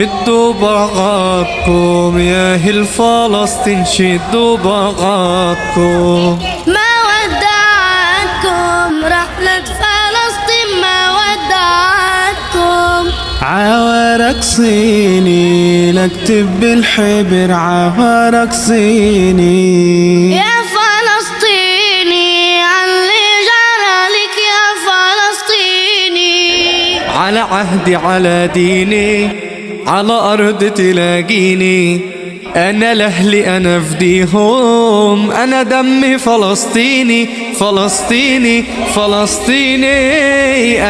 شدوا بعضكم يا أهل فلسطين، شدوا بعضكم. ما ودعتكم رحلة فلسطين، ما ودعتكم. عوارك صيني نكتب بالحبر، عوارك صيني يا فلسطيني علي جرالك يا فلسطيني. على عهدي على ديني على أرض تلاقيني، أنا لأهلي أنا فديهم، أنا دمي فلسطيني فلسطيني فلسطيني،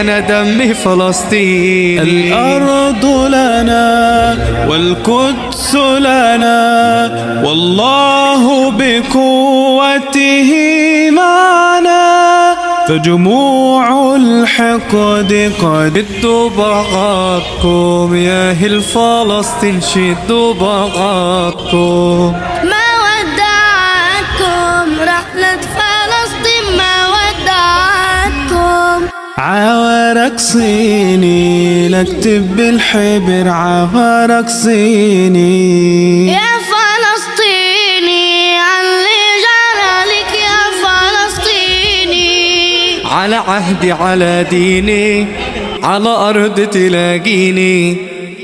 أنا دمي فلسطيني. الأرض لنا والقدس لنا، والله بقوته معنا، فجموع الحقد قد شدوا بعضكم يا أهل فلسطين، شدوا بعضكم. ما ودعتكم رحلة فلسطين، ما ودعتكم. عوارك صيني نكتب بالحبر، عوارك صيني يا فلسطيني علي جرالك يا فلسطيني. على عهدي على ديني على أرض تلاقيني،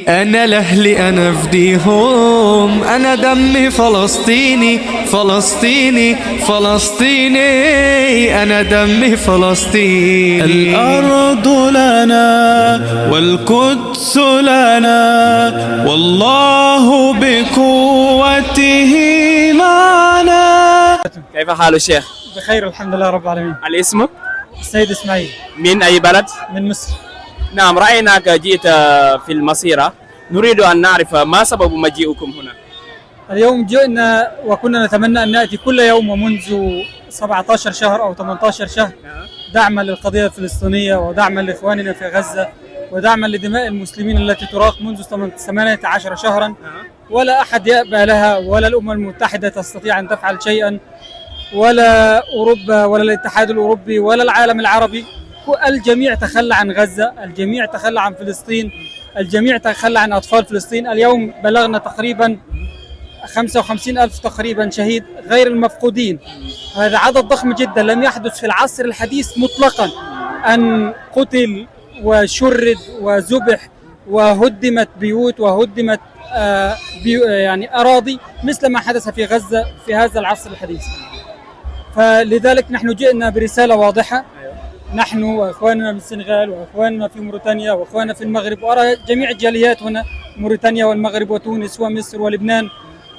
أنا لأهلي أنا فديهم، أنا دمي فلسطيني فلسطيني فلسطيني، أنا دمي فلسطيني. الأرض لنا والقدس لنا، والله بقوته معنا. كيف حال الشيخ؟ بخير الحمد لله رب العالمين. الاسم؟ السيد اسماعيل من أي بلد؟ من مصر. نعم، رأيناك جئت في المسيرة، نريد أن نعرف ما سبب مجيئكم هنا؟ اليوم جئنا وكنا نتمنى أن نأتي كل يوم ومنذ 17 شهر أو 18 شهر، دعما للقضية الفلسطينية ودعما لإخواننا في غزة ودعما لدماء المسلمين التي تراق منذ 18 شهرا، ولا أحد يأبى لها، ولا الأمم المتحدة تستطيع أن تفعل شيئا، ولا أوروبا ولا الاتحاد الأوروبي ولا العالم العربي. الجميع تخلى عن غزة، الجميع تخلى عن فلسطين، الجميع تخلى عن أطفال فلسطين. اليوم بلغنا تقريبا 55,000 تقريبا شهيد غير المفقودين. هذا عدد ضخم جدا، لم يحدث في العصر الحديث مطلقا أن قتل وشرد وذبح وهدمت بيوت وهدمت يعني أراضي مثل ما حدث في غزة في هذا العصر الحديث. فلذلك نحن جئنا برسالة واضحة، نحن وإخواننا من السنغال وإخواننا في موريتانيا وإخواننا في المغرب، وأرى جميع الجاليات هنا، موريتانيا والمغرب وتونس ومصر ولبنان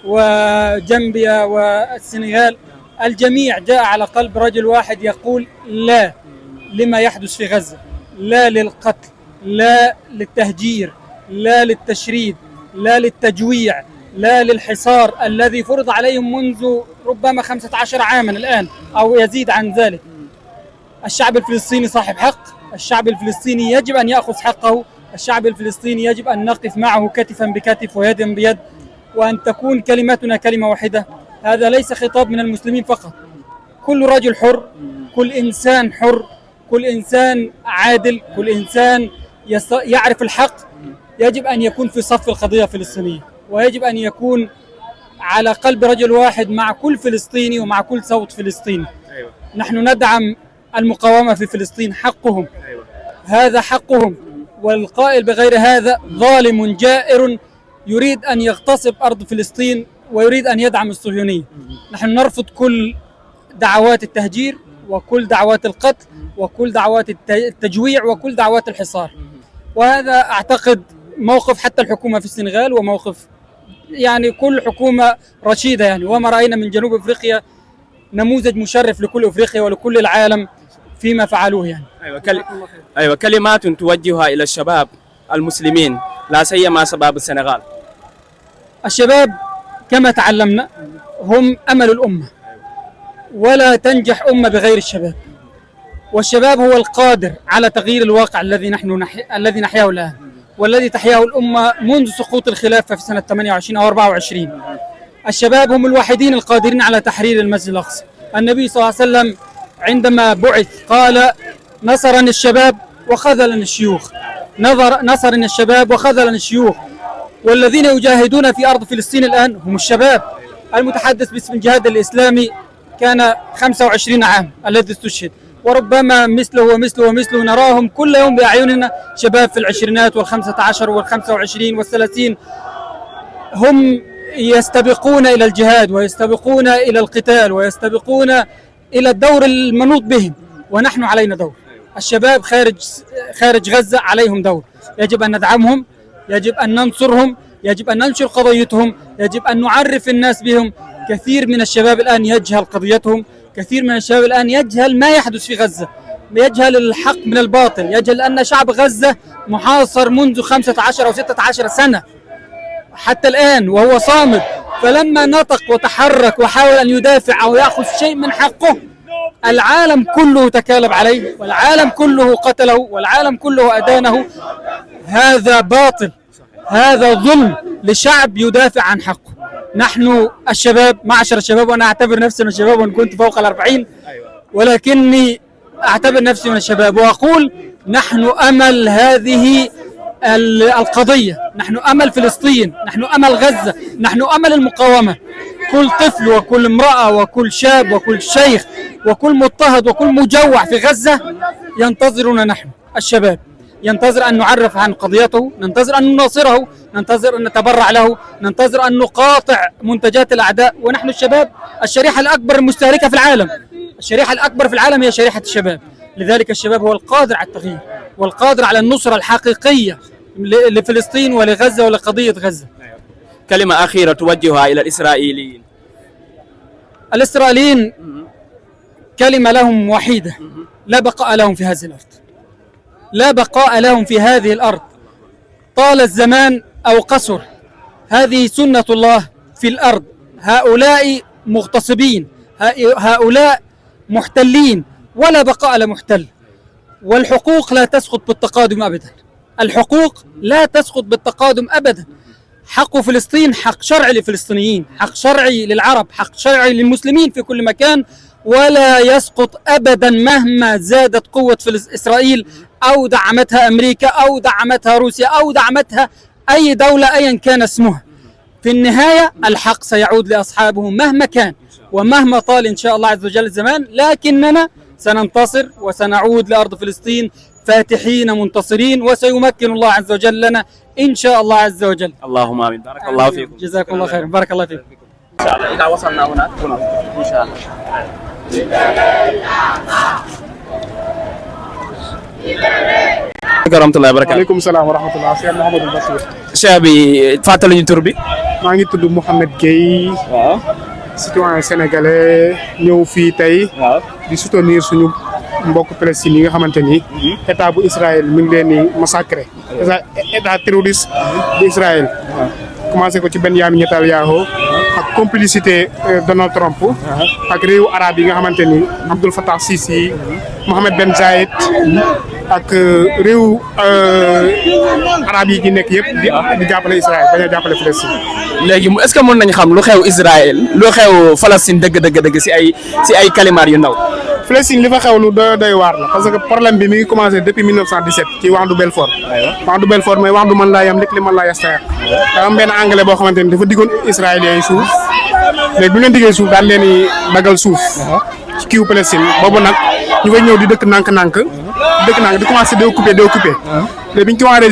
وجامبيا والسنغال، الجميع جاء على قلب رجل واحد يقول لا لما يحدث في غزة، لا للقتل، لا للتهجير، لا للتشريد، لا للتجويع، لا للحصار الذي فرض عليهم منذ ربما 15 عاما الآن أو يزيد عن ذلك. الشعب الفلسطيني صاحب حق، الشعب الفلسطيني يجب أن يأخذ حقه، الشعب الفلسطيني يجب أن نقف معه كتفا بكتف ويدا بيد، وأن تكون كلمتنا كلمة واحدة. هذا ليس خطاب من المسلمين فقط، كل رجل حر، كل إنسان حر، كل إنسان عادل، كل إنسان يعرف الحق يجب أن يكون في صف القضية الفلسطينية، ويجب أن يكون على قلب رجل واحد مع كل فلسطيني ومع كل صوت فلسطيني. نحن ندعم المقاومة في فلسطين، حقهم، هذا حقهم، والقائل بغير هذا ظالم جائر يريد أن يغتصب أرض فلسطين ويريد أن يدعم الصهيونية. نحن نرفض كل دعوات التهجير وكل دعوات القتل وكل دعوات التجويع وكل دعوات الحصار. وهذا أعتقد موقف حتى الحكومة في السنغال، وموقف يعني كل حكومة رشيدة يعني. وما رأينا من جنوب أفريقيا نموذج مشرف لكل أفريقيا ولكل العالم فيما فعلوه يعني. أيوة، كلمات توجهها إلى الشباب المسلمين لا سيما شباب السنغال. الشباب كما تعلمنا هم أمل الأمة، ولا تنجح أمة بغير الشباب، والشباب هو القادر على تغيير الواقع الذي نحياه الآن، والذي تحياه الأمة منذ سقوط الخلافة في سنة 28 أو 24. الشباب هم الوحيدين القادرين على تحرير المسجد الأقصى. النبي صلى الله عليه وسلم عندما بعث قال: نصرني الشباب وخذلني الشيوخ، نصرني الشباب وخذلني الشيوخ. والذين يجاهدون في أرض فلسطين الآن هم الشباب. المتحدث باسم الجهاد الإسلامي كان 25 عام الذي استشهد، وربما مثله ومثله ومثله نراهم كل يوم بأعيننا، شباب في العشرينات وال15 وال25 وال30 هم يستبقون إلى الجهاد ويستبقون إلى القتال ويستبقون إلى الدور المنوط بهم، ونحن علينا دور. الشباب خارج غزة عليهم دور، يجب أن ندعمهم، يجب أن ننصرهم، يجب أن ننشر قضيتهم، يجب أن نعرف الناس بهم. كثير من الشباب الآن يجهل قضيتهم، كثير من الشباب الآن يجهل ما يحدث في غزة، يجهل الحق من الباطل، يجهل أن شعب غزة محاصر منذ 15 أو 16 سنة حتى الآن وهو صامد. فلما نطق وتحرك وحاول أن يدافع أو يأخذ شيء من حقه، العالم كله تكالب عليه، والعالم كله قتله، والعالم كله أدانه. هذا باطل، هذا ظلم لشعب يدافع عن حقه. نحن الشباب، معشر الشباب، وأنا أعتبر نفسي من الشباب وإن كنت فوق 40، ولكني أعتبر نفسي من الشباب وأقول نحن أمل هذه القضية، نحن أمل فلسطين، نحن أمل غزة، نحن أمل المقاومة. كل طفل وكل امرأة وكل شاب وكل شيخ وكل مضطهد وكل مجوع في غزة ينتظرنا نحن الشباب، ينتظر أن نعرف عن قضيته، ننتظر أن نناصره، ننتظر أن نتبرع له، ننتظر أن نقاطع منتجات الأعداء. ونحن الشباب الشريحة الأكبر المستهلكة في العالم، الشريحة الأكبر في العالم هي شريحة الشباب. لذلك الشباب هو القادر على التغيير والقادر على النصرة الحقيقية لفلسطين ولغزة ولقضية غزة. كلمة أخيرة توجهها إلى الإسرائيليين. الإسرائيليين كلمة لهم وحيدة: لا بقاء لهم في هذه الأرض، لا بقاء لهم في هذه الأرض. طال الزمان أو قصر، هذه سنة الله في الأرض. هؤلاء مغتصبين، هؤلاء محتلين، ولا بقاء لمحتل. والحقوق لا تسقط بالتقادم أبدا، الحقوق لا تسقط بالتقادم أبدا. حق فلسطين حق شرعي للفلسطينيين، حق شرعي للعرب، حق شرعي للمسلمين في كل مكان، ولا يسقط أبدا مهما زادت قوة إسرائيل أو دعمتها أمريكا أو دعمتها روسيا أو دعمتها أي دولة أيا كان اسمها. في النهاية الحق سيعود لأصحابه مهما كان ومهما طال إن شاء الله عز وجل الزمان، لكننا سننتصر وسنعود لأرض فلسطين فاتحين منتصرين، وسيمكن الله عز وجل لنا إن شاء الله عز وجل. اللهم آمين. بارك الله فيكم. جزاكم الله خيرا. بارك الله فيكم. إن شاء الله إذا وصلنا هناك إن شاء الله. ورحمة الله وبركاته. waaleykum salaam wa rahmatulah. Cheikh Mouhamadou Bachir. Cheikh bi fàttali ñu tur bi. maa ngi tudd Mouhamed Gueye. waaw. citoyen sénégalais ñëw fii tey. waaw. di soutenir suñu mbokk Palestine yi nga xamante ni. état bu Israël mi ngi leen di massacré. état terroriste bu Israël. commencé ko ci Benyamin Netanyahu ak complicité Donald Trump. ak réewu arabe yi nga xamante ni Abdel Fattah Sisi, Mohamed Ben Zayed ak réewu arabe yi nekk yëpp di jàppale Israël bañ a jàppale Palestine. léegi est-ce que mën nañ xam lu xew Israël lu xew Palestine dëgg si ay kalimaar yu ndaw. Palestine li fa xew lu doy waar la parce que problème bi mi ngi commencé depuis 1917 ci Wa'du Belfort. Wa'du Belfort mooy wa'du man laa yamlik liman laa yastati'. daa am benn anglais boo xamante ni dafa diggoon israéliens yi suuf léegi bu leen diggee suuf daal leen di dagal suuf ci kiiwu Palestine boobu nag ñu fay ñëw di dëkk nànk-nànk di commencé di occupé léegi bi ñu commencé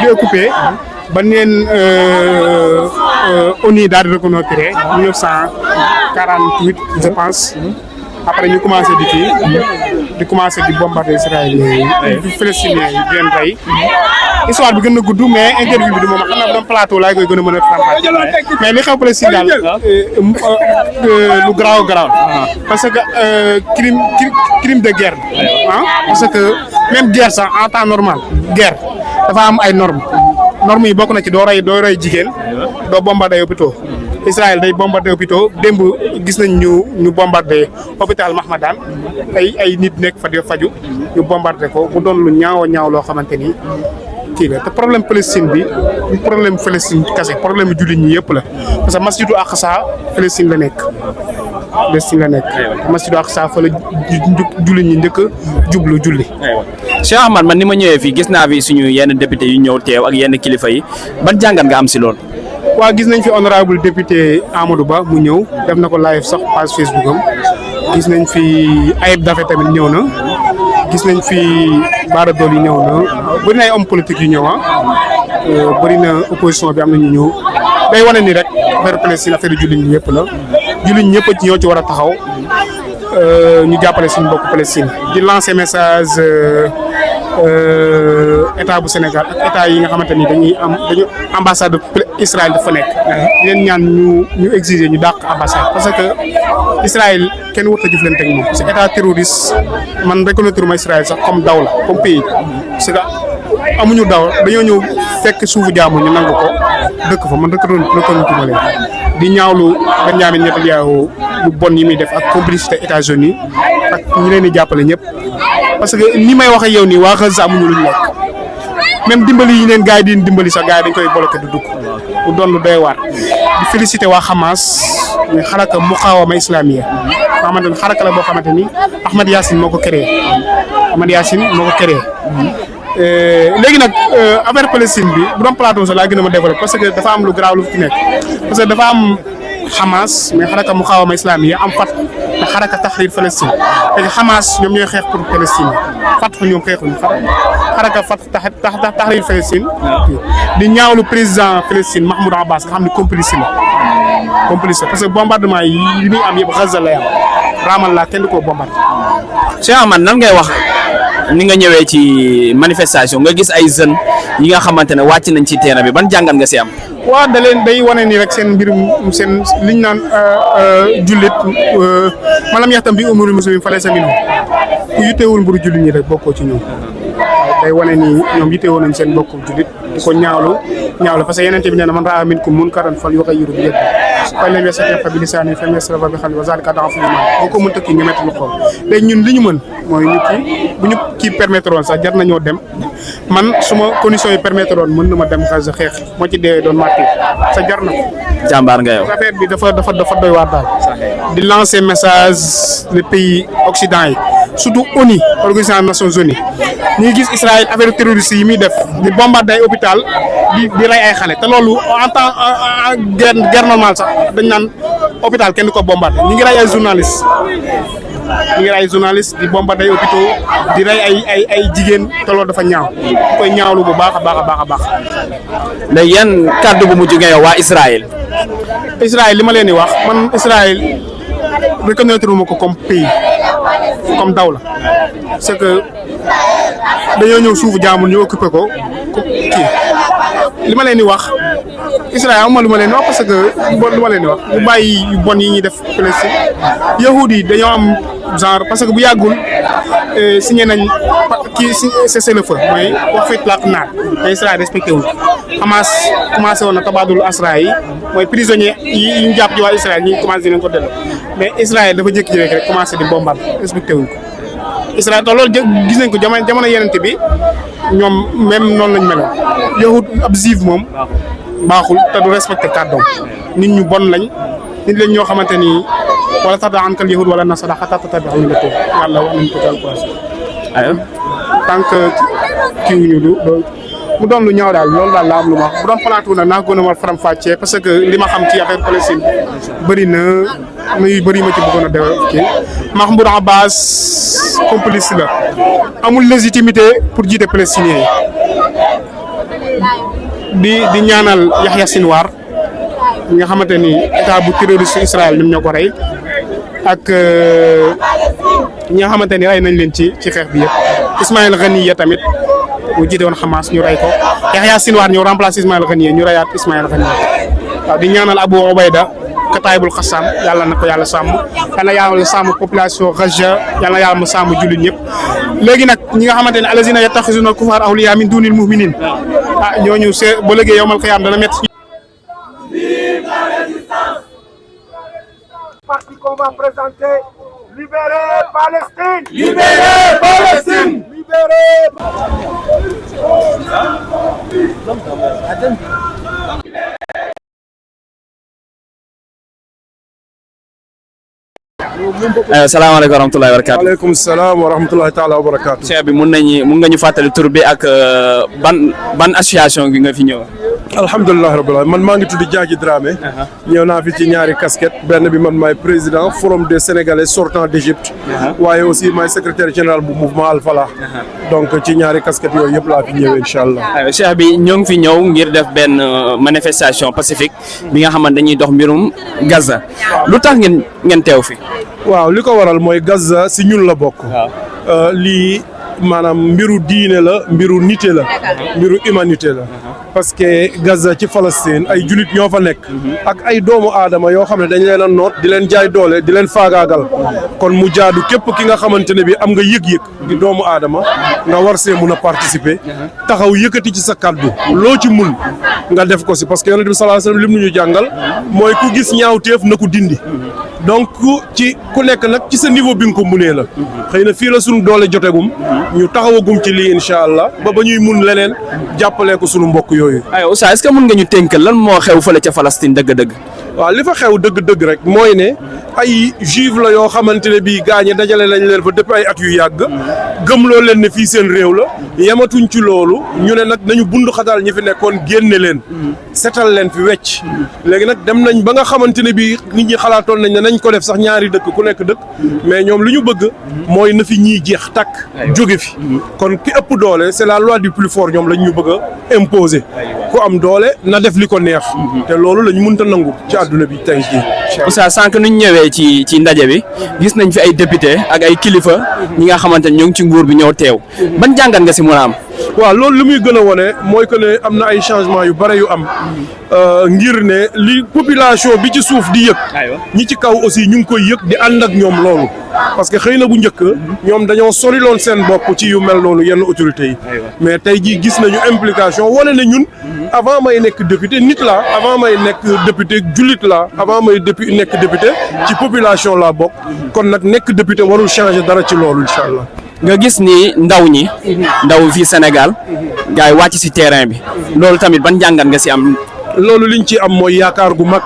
di occupé ba neen ONU daal di reconnaître 1948 je pense. Après ñu commencé di bombarder israéliens yi palestiniens yi di leen rey. Histoire bi gën a gudd mais interview bi du moom xam naa doon plateau laay koy gën a mën a faram-fàccee mais li xew Palestine daal lu garaaw parce que crime de guerre parce que même guerre sax en temps normal guerre dafa am ay normes yi bokk na ci doo rey jigéen doo bombarder hôpitaux. Israël day bombardé hôpitaux démb gis nañ ñu bombardé hôpital Mahmadan ay nit nekk fa di faju ñu bombardé ko mu doon lu ñaaw loo xamante ni kii la te problème Palestine bi problème Palestine kese problème jullit ñi yëpp la parce que masjidu Aqsa Palestine la nekk Palestine la nekk masjidu Aqsa fa la julli ñi njëkk jublu julli. Cheikh Ahmad man ni ma ñëwee fii gis naa fi suñu yenn député yu ñëw teew ak yenn kilifa yi ban jàngat nga am si loolu. waaw gis nañ fi honorable député Amadou Ba mu ñëw def na ko live sax page Facebook am gis nañ fi Ayib Daffé tamit ñëw na gis nañ fi Bara Dolly ñëw na bëri na ay hommes politiques yu ñëw bëri na opposition bi am na ñu ñëw day wane ni rek affaire Palestine affaire jullit ñi ñëpp la jullit ñëpp ci ñoo ci war a taxaw ñu jàppale suñu mbokk Palestine di lancer message état bu Sénégal ak état yi nga xamante ni dañu ambassade Israël dafa nekk di leen ñaan ñu exiger ñu dàq ambassade parce que Israël kenn warut a jëflante ak moom parce que état terroriste man reconnaître ma Israël sax comme daw la comme pays parce que amuñu daw dañoo ñëw fekk suufu jaamu ñu nangu ko dëkk fa man reconnaître ma leen di ñaawlu Benjamin Netanyahu lu bon yi muy def ak complicité États-Unis ak ñi leen di jàppale ñëpp parce que ni may wax ak yow nii waa Gaza amuñu lu ñu lekk même dimbali yi leen gars yi di dimbali sax gars yi dañ koy bloqué du dugg mu doon lu doy waar di félicité waa Hamas ñu xaraka muqaawama islamiya nga xamante ne xaraka la boo xamante ni Ahmed Yassine moo ko créé léegi nag affaire Palestine bi bu doon plateau sax laa gën a ma développé parce que dafa am lu garaaw lu fi nekk parce que dafa am Hamas mais xaraka muqaawama islamiya am Fatah te xaraka tahrir Palestine léegi Hamas ñoom ñooy xeex pour Palestine Fatah ñoom xeexuñu xaraka Fatah tahrir Palestine di ñaawlu président Palestine Mahmoud Abbas nga xam ne complice la parce que bombardement yi muy am yëpp Gaza lay am Ramallah kenn du ko bombardé. Cheikh Ahmad nan ngay wax ni nga ñëwee ci manifestation nga gis ay jeunes yi nga xamante ne wàcc nañ ci terrain bi ban jàngat nga si am. waaw da leen day wane ni rek seen mbirum seen liñ naan jullit maanaam yaxtam bi umurul muslimin falaysa minhum ku yitewul mburu jullit ñi rek bokkoo ci ñoom day wane ni ñoom yitewoo nañ seen bokku jullit di ko ñaawlu parce que yeneen bi nee na man raa minkum munkaran falyughayyirhu bi yadihi fa in lam yastati' fa bi lisaanihi fa in lam yastati' fa bi qalbihi wa zaalika ad'afu l-iimaan boo ko mënta kii nga métti lu xool léegi ñun li ñu mën mooy ñu kii bu ñu kii permettre woon sax jar nañoo dem man suma conditions yi permettre woon mën na ma dem Gaza xeex moo ci dee doon martyr sa jar na ko. jàmbaar nga yow. affaire bi dafa doy waar daal. di lancer message les pays occidentaux yi surtout ONU organisation des Nations Unies ñu ngi gis Israël affaire terroriste yi muy def di bombarder ay hôpital di rey ay xale te loolu en temps guerre normale sax dañ naan hôpital kenn du ko bombarder ñu ngi rey ay journalistes di bombarder ay hôpitaux di rey ay jigéen te loolu dafa ñaaw ñu koy ñaawlu bu baax a baax. léegi yan kàddu bu mujj nga yow waa Israël. Israël li ma leen di wax man Israël reconnaître ma ko comme pays comme daw la c'est que dañoo ñëw suufu jaamul ñu occupé ko kii li ma leen di wax Israël amuma lu ma leen di wax parce que lu ma leen di wax ñu bàyyi yu bon yi ñuy def Palestine yahud yi dañoo am genre parce que bu yàggul signé nañ kii cessez-le-feu mooy wax fi itlaq naar te Israël respecté wuñ Hamas commencé woon na tabaadul asra yi mooy prisonnier yi ñu jàpp ci waa Israël ñi commencé nañ ko delloo mais Israël dafa jékki-jékki rek commencé di bombardé respecté wuñ ko Israël te loolu gis nañ ko jamono yenente bi ñoom même noonu lañ meloon yahud ab juif moom baaxul te du respecté kàddoom nit ñu bon lañ nit lañ ñoo xamante ni wala tarda ankal yahud wala nasara hatta tattabi'a millatahum yàlla wax nañ ko ci alquran tant que kii wuñu mu doon lu ñaaw daal loolu daal la am lu ma wax bu doon plateau nag naa gën a war faram fàccee parce que li ma xam ci affaire Palestine bëri na muy bëri ma ci bëggoon a déw kii Mahmoud Abbas complice la amul légitimité pour jiite palestinien yi di ñaanal Yahya Sinwar ñi nga xamante ni état bu terroriste Israël ñoom ñoo ko rey ak ñi nga xamante ni rey nañ leen ci xeex bi yëpp Ismaël Haniyeh tamit mu jiite woon Hamas ñu rey ko Yahya Sinwar ñëw remplacer Ismaël Haniyeh ñu reyaat Ismaël Haniyeh waaw di ñaanal Abu Ubayda Kataibul Qassam yàlla na ko yàlla sàmm yàlla yàlla sàmm population Gaza yàlla yàlla mu sàmm jullit ñëpp léegi nag ñi nga xamante ne allazina yattakhizuna al-kuffar awliya min dunil mu'minin ñooñu c'est ba léegi yawmal qiyaam dana métti. Parti qu'on va présenter, libérez Palestine! Libérez Palestine! Libérez! salaamaaleykum wa rahmatullahi wa barakatuh. waaleykum salaam wa rahmatullahi taala wa barakatuh. Cheikh bi mun nga ñu fàttali tur bi ak ban association gi nga fi ñëw. alhamdulilah rabbil alamin man maa ngi tudd Diadji Dramé. ñëw naa fi ci ñaari casquette benn bi man maay président forum des sénégalais sortants d'Égypte. waaye aussi maay secrétaire général bu mouvement Al Falah. donc ci ñaari casquette yooyu yëpp laa fi ñëwee incha allah. Cheikh bi ñoo ngi fi ñëw ngir def benn manifestation pacifique bi nga xamante dañuy dox mbirum Gaza lu tax ngeen teew fi. waaw li ko waral mooy Gaza si ñun la bokk. lii maanaam mbiru diine la mbiru nité la mbiru humanité la. parce que Gaza ci Palestine ay julit ñoo fa nekk. ak ay doomu aadama yoo xam ne dañ leen a noot di leen jaay doole di leen faagaagal. kon mu jaadu képp ki nga xamante ne bi am nga yëg-yëg di doomu aadama nga war see mun a participer. taxaw yëkkati ci sa kàddu loo ci mun nga def ko si parce que yonent bi sallallahu alayhi wasallam lim ñu jàngal mooy ku gis ñaawteef na ko dindi. donc ku nekk nag ci sa niveau bi nga ko munee la. xëy na fii la sunu doole jotegum ñu taxawagum ci lii incha allah ba ñuy mun leneen jàppalee ko sunu mbokk yooyu. aywa Oustaz est-ce que mën nga ñu tënkal lan moo xew fële ca Palestine dëgg-dëgg. waaw li fa xew dëgg-dëgg rek mooy ne ay juif la yoo xamante ne bii gaañe dajale lañ leen fa depuis ay at yu yàgg gëmloo leen ne fii seen réew la yematuñ ci loolu ñu ne nag nañu bund xataal ñi fi nekkoon génne leen setal leen fi wecc léegi nag dem nañ ba nga xamante ne bii nit ñi xalaatoon nañ ne nañ ko def sax ñaari dëkk ku nekk dëkk mais ñoom li ñu bëgg mooy na fi ñiy jeex takk jóge fi kon ki ëpp doole c'est la loi du plus fort ñoom lañ ñu bëgg a imposer ku am doole na def li ko neex te loolu lañ mënta nangu ci àdduna bi tey jii. Oustaz sànq nuñ ñëwee ci ndaje bi gis nañ fi ay député ak ay kilifa ñi nga xamante ne ñoo ngi ci nguur bi ñëw teew ban jàngat nga si mën a am. waaw loolu li muy gën a wone mooy que ne am na ay changement yu bare yu am ngir ne li population bi ci suuf di yëg ñi ci kaw aussi ñu ngi koy yëg di ànd ak ñoom loolu parce que xëy na bu njëkk ñoom dañoo soriloon seen bopp ci yu mel noonu yenn autorités yi mais tey jii gis nañu implication wane ne ñun avant may nekk député nit la avant may nekk député jullit la avant may nekk député ci population laa bokk kon nag nekk député warul changer dara ci loolu incha allah. nga gis ni ndaw fii Sénégal gars yi wàcc si terrain bi loolu tamit ban jàngat nga si am. loolu liñ ci am mooy yaakaar gu mag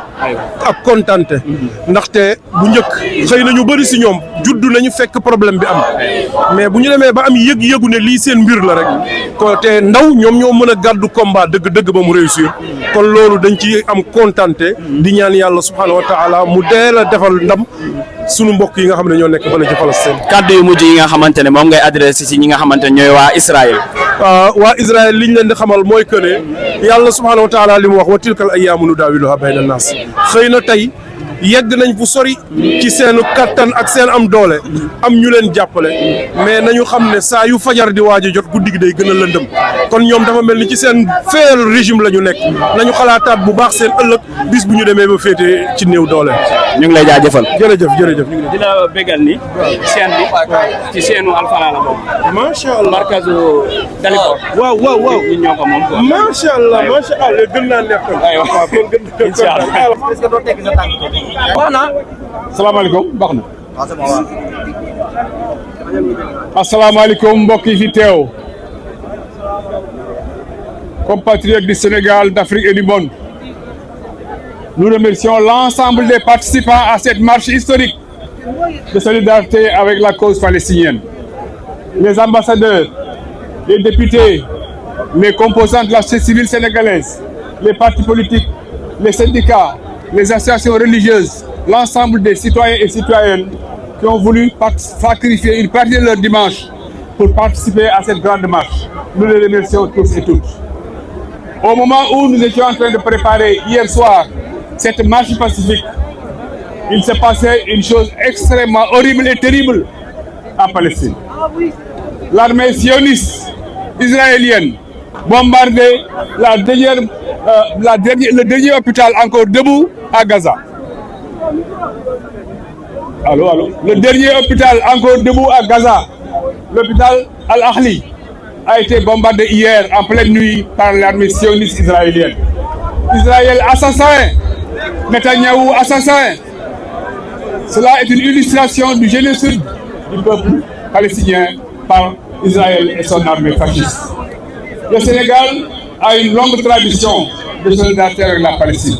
ak kontante ndaxte bu njëkk xëy na ñu bëri si ñoom juddu nañu fekk problème bi am mais bu ñu demee ba am yëg-yëgu ne lii seen mbir la rek ko te ndaw ñoom ñoo mën a gàddu combat dëgg-dëgg ba mu réussir kon loolu dañ ci am kontante di ñaan yàlla subhanahu wa taala mu deel a defal ndam sunu mbokk yi nga xam ne ñoo nekk fële ci Palestine. kàddu yu mujj yi nga xamante ne moom ngay adressé si ñi nga xamante ne ñooy waa Israël. waa Israël liñ leen di xamal mooy que ne yàlla subhanahu wa taala li mu wax wa tilkal ayyaamu nudaawiluhaa bayna naas xëy na tey yegg nañ fu sori ci seenu kattan ak seen am doole am ñu leen jàppale mais nañu xam ne saa yu fajar di waaj a jot guddi gi day gën a lëndëm kon ñoom dafa mel ni ci seen feel régime la ñu nekk nañu xalaataat bu baax seen ëllëg bis bu ñu demee ba féete ci néew doole. ñu ngi lay jaajëfal. jërëjëf. di la bégal ni. chaîne bi ci chaîne Al Falah la bokk. macha allah markazu Dalifort. waaw. ñun ñoo ko moom. macha allah gën naa nekk. aywa incha allah. salaamaaleykum baax na. asalaamaaleykum mbokk yi fi teew. compatriotes du Sénégal, d'Afrique et du monde. Nous remercions l'ensemble des participants à cette marche historique de solidarité avec la cause palestinienne. Les ambassadeurs, les députés, les composants de la société civile sénégalaise, les partis politiques, les syndicats, les associations religieuses, l'ensemble des citoyens et citoyennes qui ont voulu sacrifier une partie de leur dimanche pour participer à cette grande marche. Nous les remercions tous et toutes. Au moment où nous étions en train de préparer hier soir cette marche pacifique, il s'est passé une chose extrêmement horrible et terrible en Palestine. L'armée sioniste israélienne bombardait le dernier hôpital encore debout à Gaza. Le dernier hôpital encore debout à Gaza, l'hôpital Al-Ahli, a été bombardé hier en pleine nuit par l'armée sioniste israélienne. Israël assassin, Netanyahou assassin. Cela est une illustration du génocide du peuple palestinien par Israël et son armée fasciste. Le Sénégal a une longue tradition de solidarité avec la Palestine.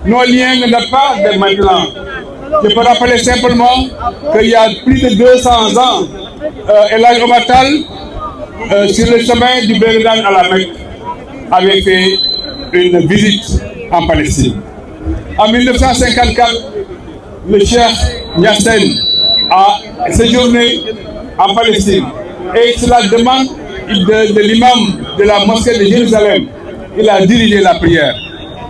Nos liens ne datent pas de maintenant. Je peux rappeler simplement qu'il y a plus de 200 ans, Elhadji Omar Tall, sur le chemin du Bérédane à la Mecque, avait fait une visite en Palestine. En 1954, le Cheikh Niassène a séjourné en Palestine et sur la demande de l'imam de la mosquée de Jérusalem, il a dirigé la prière.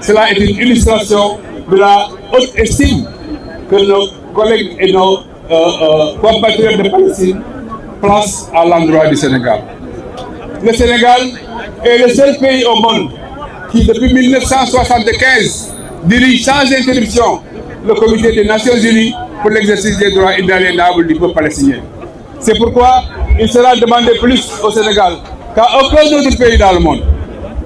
Cela est une illustration de la haute estime que nos collègues et nos compatriotes de Palestine placent à l'endroit du Sénégal. Le Sénégal est le seul pays au monde qui, depuis 1975, dirige sans interruption le comité des Nations Unies pour l'exercice des droits inaliénables du peuple palestinien. C'est pourquoi il sera demandé plus au Sénégal qu'à aucun autre pays dans le monde.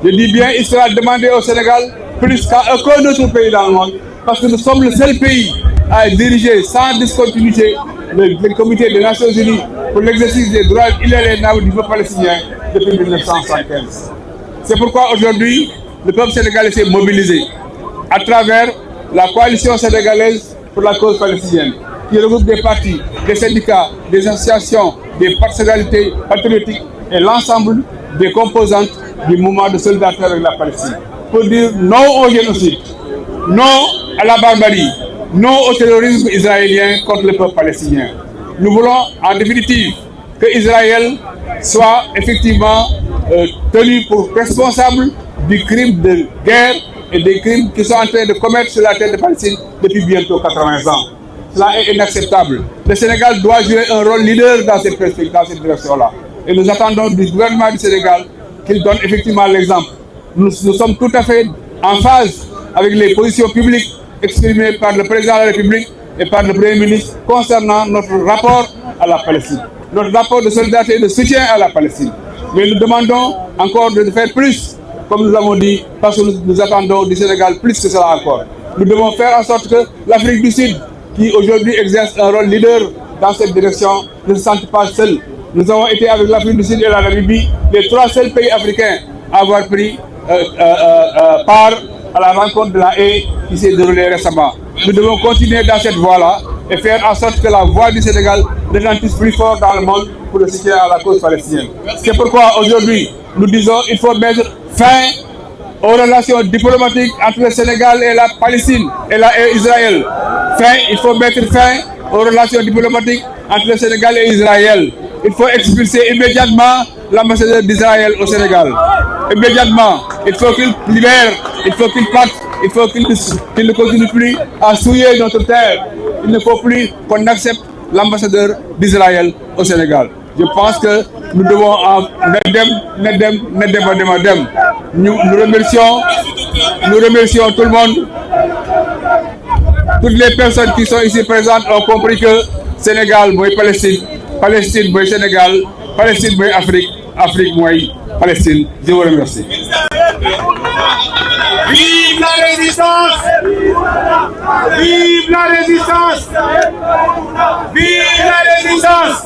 Je dis bien, il sera demandé au Sénégal plus qu'à aucun autre pays dans le monde, parce que nous sommes le seul pays à diriger sans discontinuité le comité des Nations Unies pour l'exercice des droits inaliénables du peuple palestinien depuis 1975. C'est pourquoi aujourd'hui, le peuple sénégalais s'est mobilisé à travers la coalition sénégalaise pour la cause palestinienne, qui regroupe des partis, des syndicats, des associations, des personnalités patriotiques et l'ensemble des composantes du mouvement de solidarité avec la Palestine. Pour dire non au génocide, non à la barbarie, non au terrorisme israélien contre le peuple palestinien. Nous voulons en définitive que Israël soit effectivement tenu pour responsable du crime de guerre et des crimes qui sont en train de commettre sur la terre de Palestine depuis bientôt 80 ans. Cela est inacceptable. Le Sénégal doit jouer un rôle leader dans cette perspective, dans cette direction-là. Et nous attendons du gouvernement du Sénégal qu'il donne effectivement l'exemple. Nous sommes tout à fait en phase avec les positions publiques exprimées par le président de la République et par le Premier ministre concernant notre rapport à la Palestine, notre rapport de solidarité et de soutien à la Palestine. Mais nous demandons encore de faire plus, comme nous l'avons dit, parce que nous attendons du Sénégal plus que cela encore. Nous devons faire en sorte que l'Afrique du Sud, qui aujourd'hui exerce un rôle leader dans cette direction, ne se sente pas seule. Nous avons été avec l'Afrique du Sud et la Namibie, les 3 seuls pays africains à avoir pris part à la rencontre de la haie qui s'est déroulée récemment. Nous devons continuer dans cette voie-là et faire en sorte que la voix du Sénégal retentisse plus fort dans le monde pour le soutien à la cause palestinienne. C'est pourquoi aujourd'hui, nous disons qu'il faut mettre fin aux relations diplomatiques entre le Sénégal et la Palestine et Israël. Il faut mettre fin aux relations diplomatiques entre le Sénégal et Israël. Il faut expulser immédiatement l'ambassadeur d'Israël au Sénégal. Immédiatement, il faut qu'il libère, il faut qu'il parte, il faut qu'il ne continue plus à souiller notre terre. Il ne faut plus qu'on accepte l'ambassadeur d'Israël au Sénégal. Je pense que nous devons nous remercions tout le monde. Toutes les personnes qui sont ici présentes ont compris que Sénégal, moi Palestine, Palestine, moi Sénégal, Palestine, moi Afrique, Afrique, moi Palestine. Je vous remercie. Vive la résistance! Vive la résistance! Vive la résistance!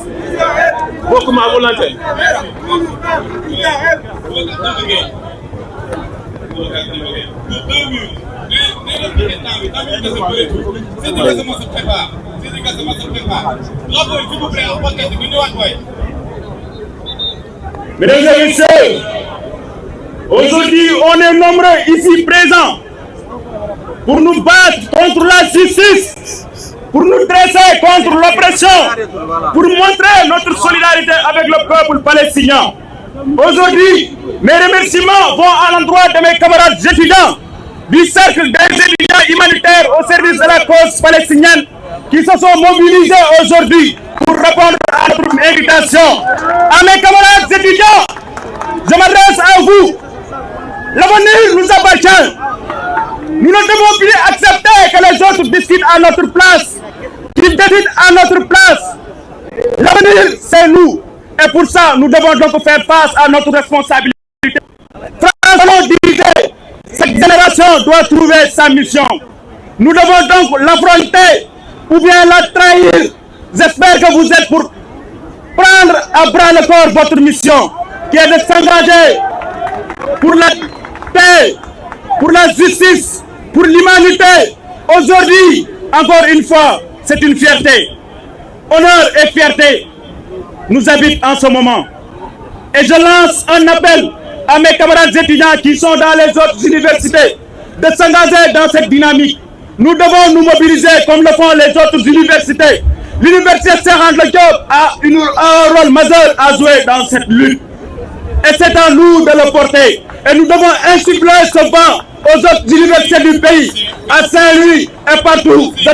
Beaucoup ma volonté. Mesdames et messieurs, aujourd'hui on est nombreux ici présents pour nous battre contre la justice, pour nous dresser contre l'oppression, pour montrer notre solidarité avec le peuple palestinien. Aujourd'hui, mes remerciements vont à l'endroit de mes camarades étudiants du cercle des étudiants humanitaires au service de la cause palestinienne qui se sont mobilisés aujourd'hui pour répondre à notre invitation. À mes camarades étudiants, je m'adresse à vous. L'avenir nous appartient. Nous ne devons plus accepter que les autres discutent à notre place, qu'ils décident à notre place. L'avenir, c'est nous. Et pour ça, nous devons donc faire face à notre responsabilité. François disait, cette génération doit trouver sa mission. Nous devons donc l'affronter ou bien la trahir. J'espère que vous êtes pour prendre à bras le corps votre mission, qui est de s'engager pour la paix, pour la justice, pour l'humanité. Aujourd'hui, Encore une fois, c'est une fierté. Honneur et fierté nous habitent en ce moment. Et je lance un appel à mes camarades étudiants qui sont dans les autres universités de s'engager dans cette dynamique. Nous devons nous mobiliser comme le font les autres universités. L'université Cheikh Anta Diop a un rôle majeur à jouer dans cette lutte. Et c'est à nous de le porter. Et nous devons insuffler ce vent aux autres universités du pays, à Saint-Louis et partout. Je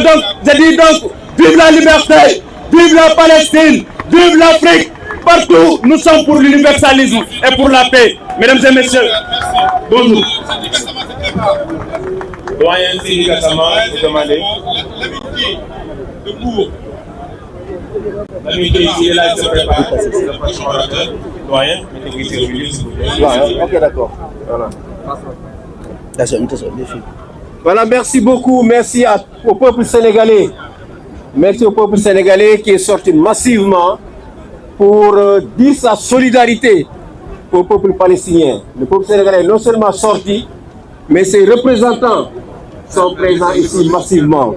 dis donc, vive la liberté, vive la Palestine, vive l'Afrique. Partout, nous sommes pour l'universalisme et pour la paix. Mesdames et messieurs, bonjour. Doyen Sidi Gassama, vous demandez. L'amitié ici est là, il se prépare. C'est le prochain orateur. Doyen, mettez-vous ici au milieu, s'il vous plaît. Ok, d'accord. Voilà, merci beaucoup. Merci au peuple sénégalais. Merci au peuple sénégalais qui est sorti massivement pour dire sa solidarité au peuple palestinien. Le peuple sénégalais est non seulement sorti, mais ses représentants sont présents ici massivement.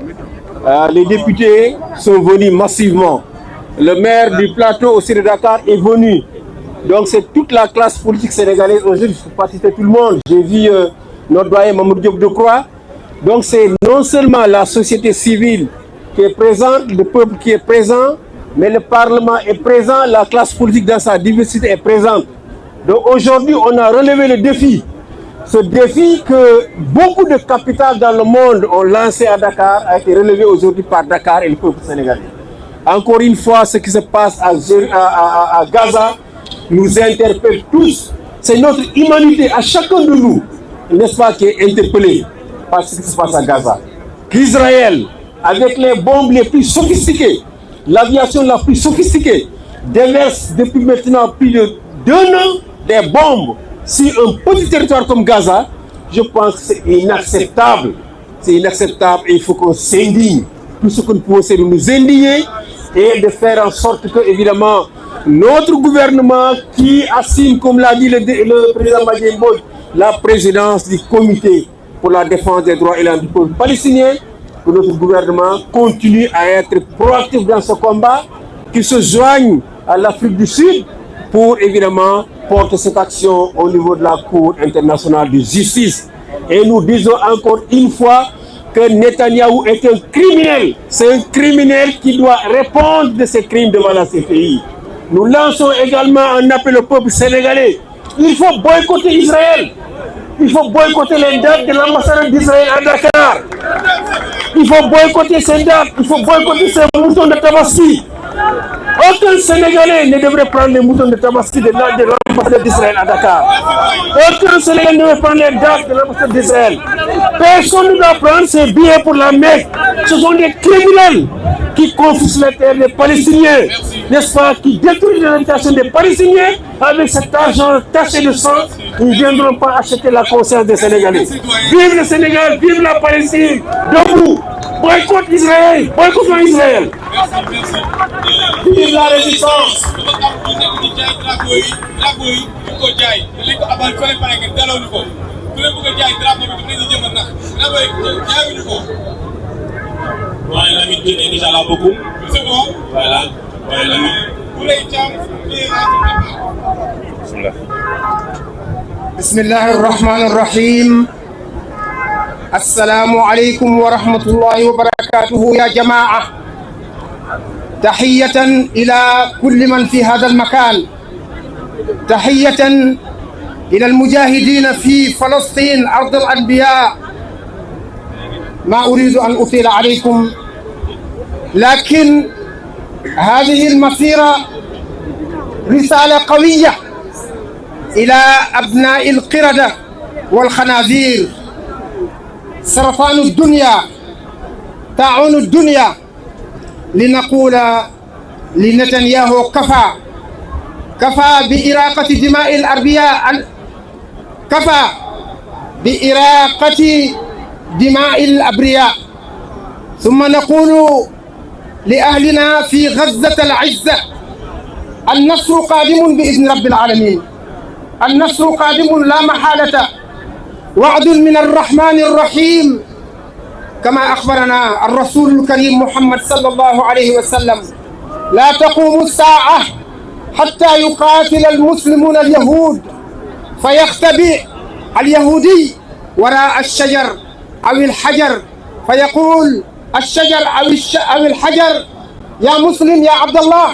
Les députés sont venus massivement. Le maire du plateau aussi de Dakar est venu. Donc c'est toute la classe politique sénégalaise. Aujourd'hui, je ne peux pas citer tout le monde. J'ai vu notre doyen Mamoudou Diop Decroix. Donc c'est non seulement la société civile qui est présente, le peuple qui est présent, mais le Parlement est présent, la classe politique dans sa diversité est présente. Donc aujourd'hui, on a relevé le défi. Ce défi que beaucoup de capitales dans le monde ont lancé à Dakar a été relevé aujourd'hui par Dakar et le peuple sénégalais. Encore une fois, ce qui se passe à Gaza nous interpelle tous. C'est notre humanité à chacun de nous, n'est-ce pas, qui est interpellé par ce qui se passe à Gaza. Qu'Israël, avec les bombes les plus sophistiquées, l'aviation la plus sophistiquée, déverse depuis maintenant plus de 2 ans des bombes sur un petit territoire comme Gaza, je pense que c'est inacceptable. C'est inacceptable et il faut qu'on s'indigne. Tout ce que nous pouvons, c'est de nous indigner et de faire en sorte que, évidemment, notre gouvernement qui assume, comme l'a dit le président Madjid Mbodj, la présidence du comité pour la défense des droits et du peuple palestinien, que notre gouvernement continue à être proactif dans ce combat, qu'il se joigne à l'Afrique du Sud pour évidemment porter cette action au niveau de la Cour internationale de justice. Et nous disons encore une fois que Netanyahou est un criminel. C'est un criminel qui doit répondre de ses crimes devant la CPI. Nous lançons également un appel au peuple sénégalais. Il faut boycotter Israël. Il faut boycotter les dates de l'ambassade d'Israël à Dakar. Il faut boycotter ces dates. Il faut boycotter ces moutons de Tabaski. Aucun Sénégalais ne devrait prendre les moutons de Tabaski de l'ambassade d'Israël à Dakar. Aucun Sénégalais ne devrait prendre les dates de l'ambassade d'Israël. Personne ne doit prendre ses billets pour la Mecque. Ce sont des criminels qui confisquent les terres des Palestiniens, n'est-ce pas, qui détruisent l'habitation des Palestiniens. Avec cet argent taché de sang, ils ne viendront pas acheter la conscience des Sénégalais. Vive le Sénégal, vive la Palestine, debout. Boycott Israël, boycottons Israël. Vive la résistance. Voilà, l'amitié est déjà là beaucoup. C'est bon. Voilà. Voilà. Bismillah ar-Rahman ar-Rahim. Assalamu alaikum wa rahmatullahi wa barakatuhu ya jama'a. تحية إلى كل من في هذا المكان. تحية إلى المجاهدين في فلسطين أرض الأنبياء. ما أريد أن أطيل عليكم، لكن هذه المسيرة رسالة قوية إلى أبناء القردة والخنازير، سرطان الدنيا، طاعون الدنيا، لنقول لنتنياهو كفى بإراقة دماء الأربياء، كفى بإراقة دماء الأبرياء. ثم نقول لأهلنا في غزة العزة: النصر قادم بإذن رب العالمين، النصر قادم لا محالة، وعد من الرحمن الرحيم. كما أخبرنا الرسول الكريم محمد صلى الله عليه وسلم لا تقوم الساعة حتى يقاتل المسلمون اليهود فيختبئ اليهودي وراء الشجر أو الحجر فيقول الشجر أو الحجر يا مسلم يا عبد الله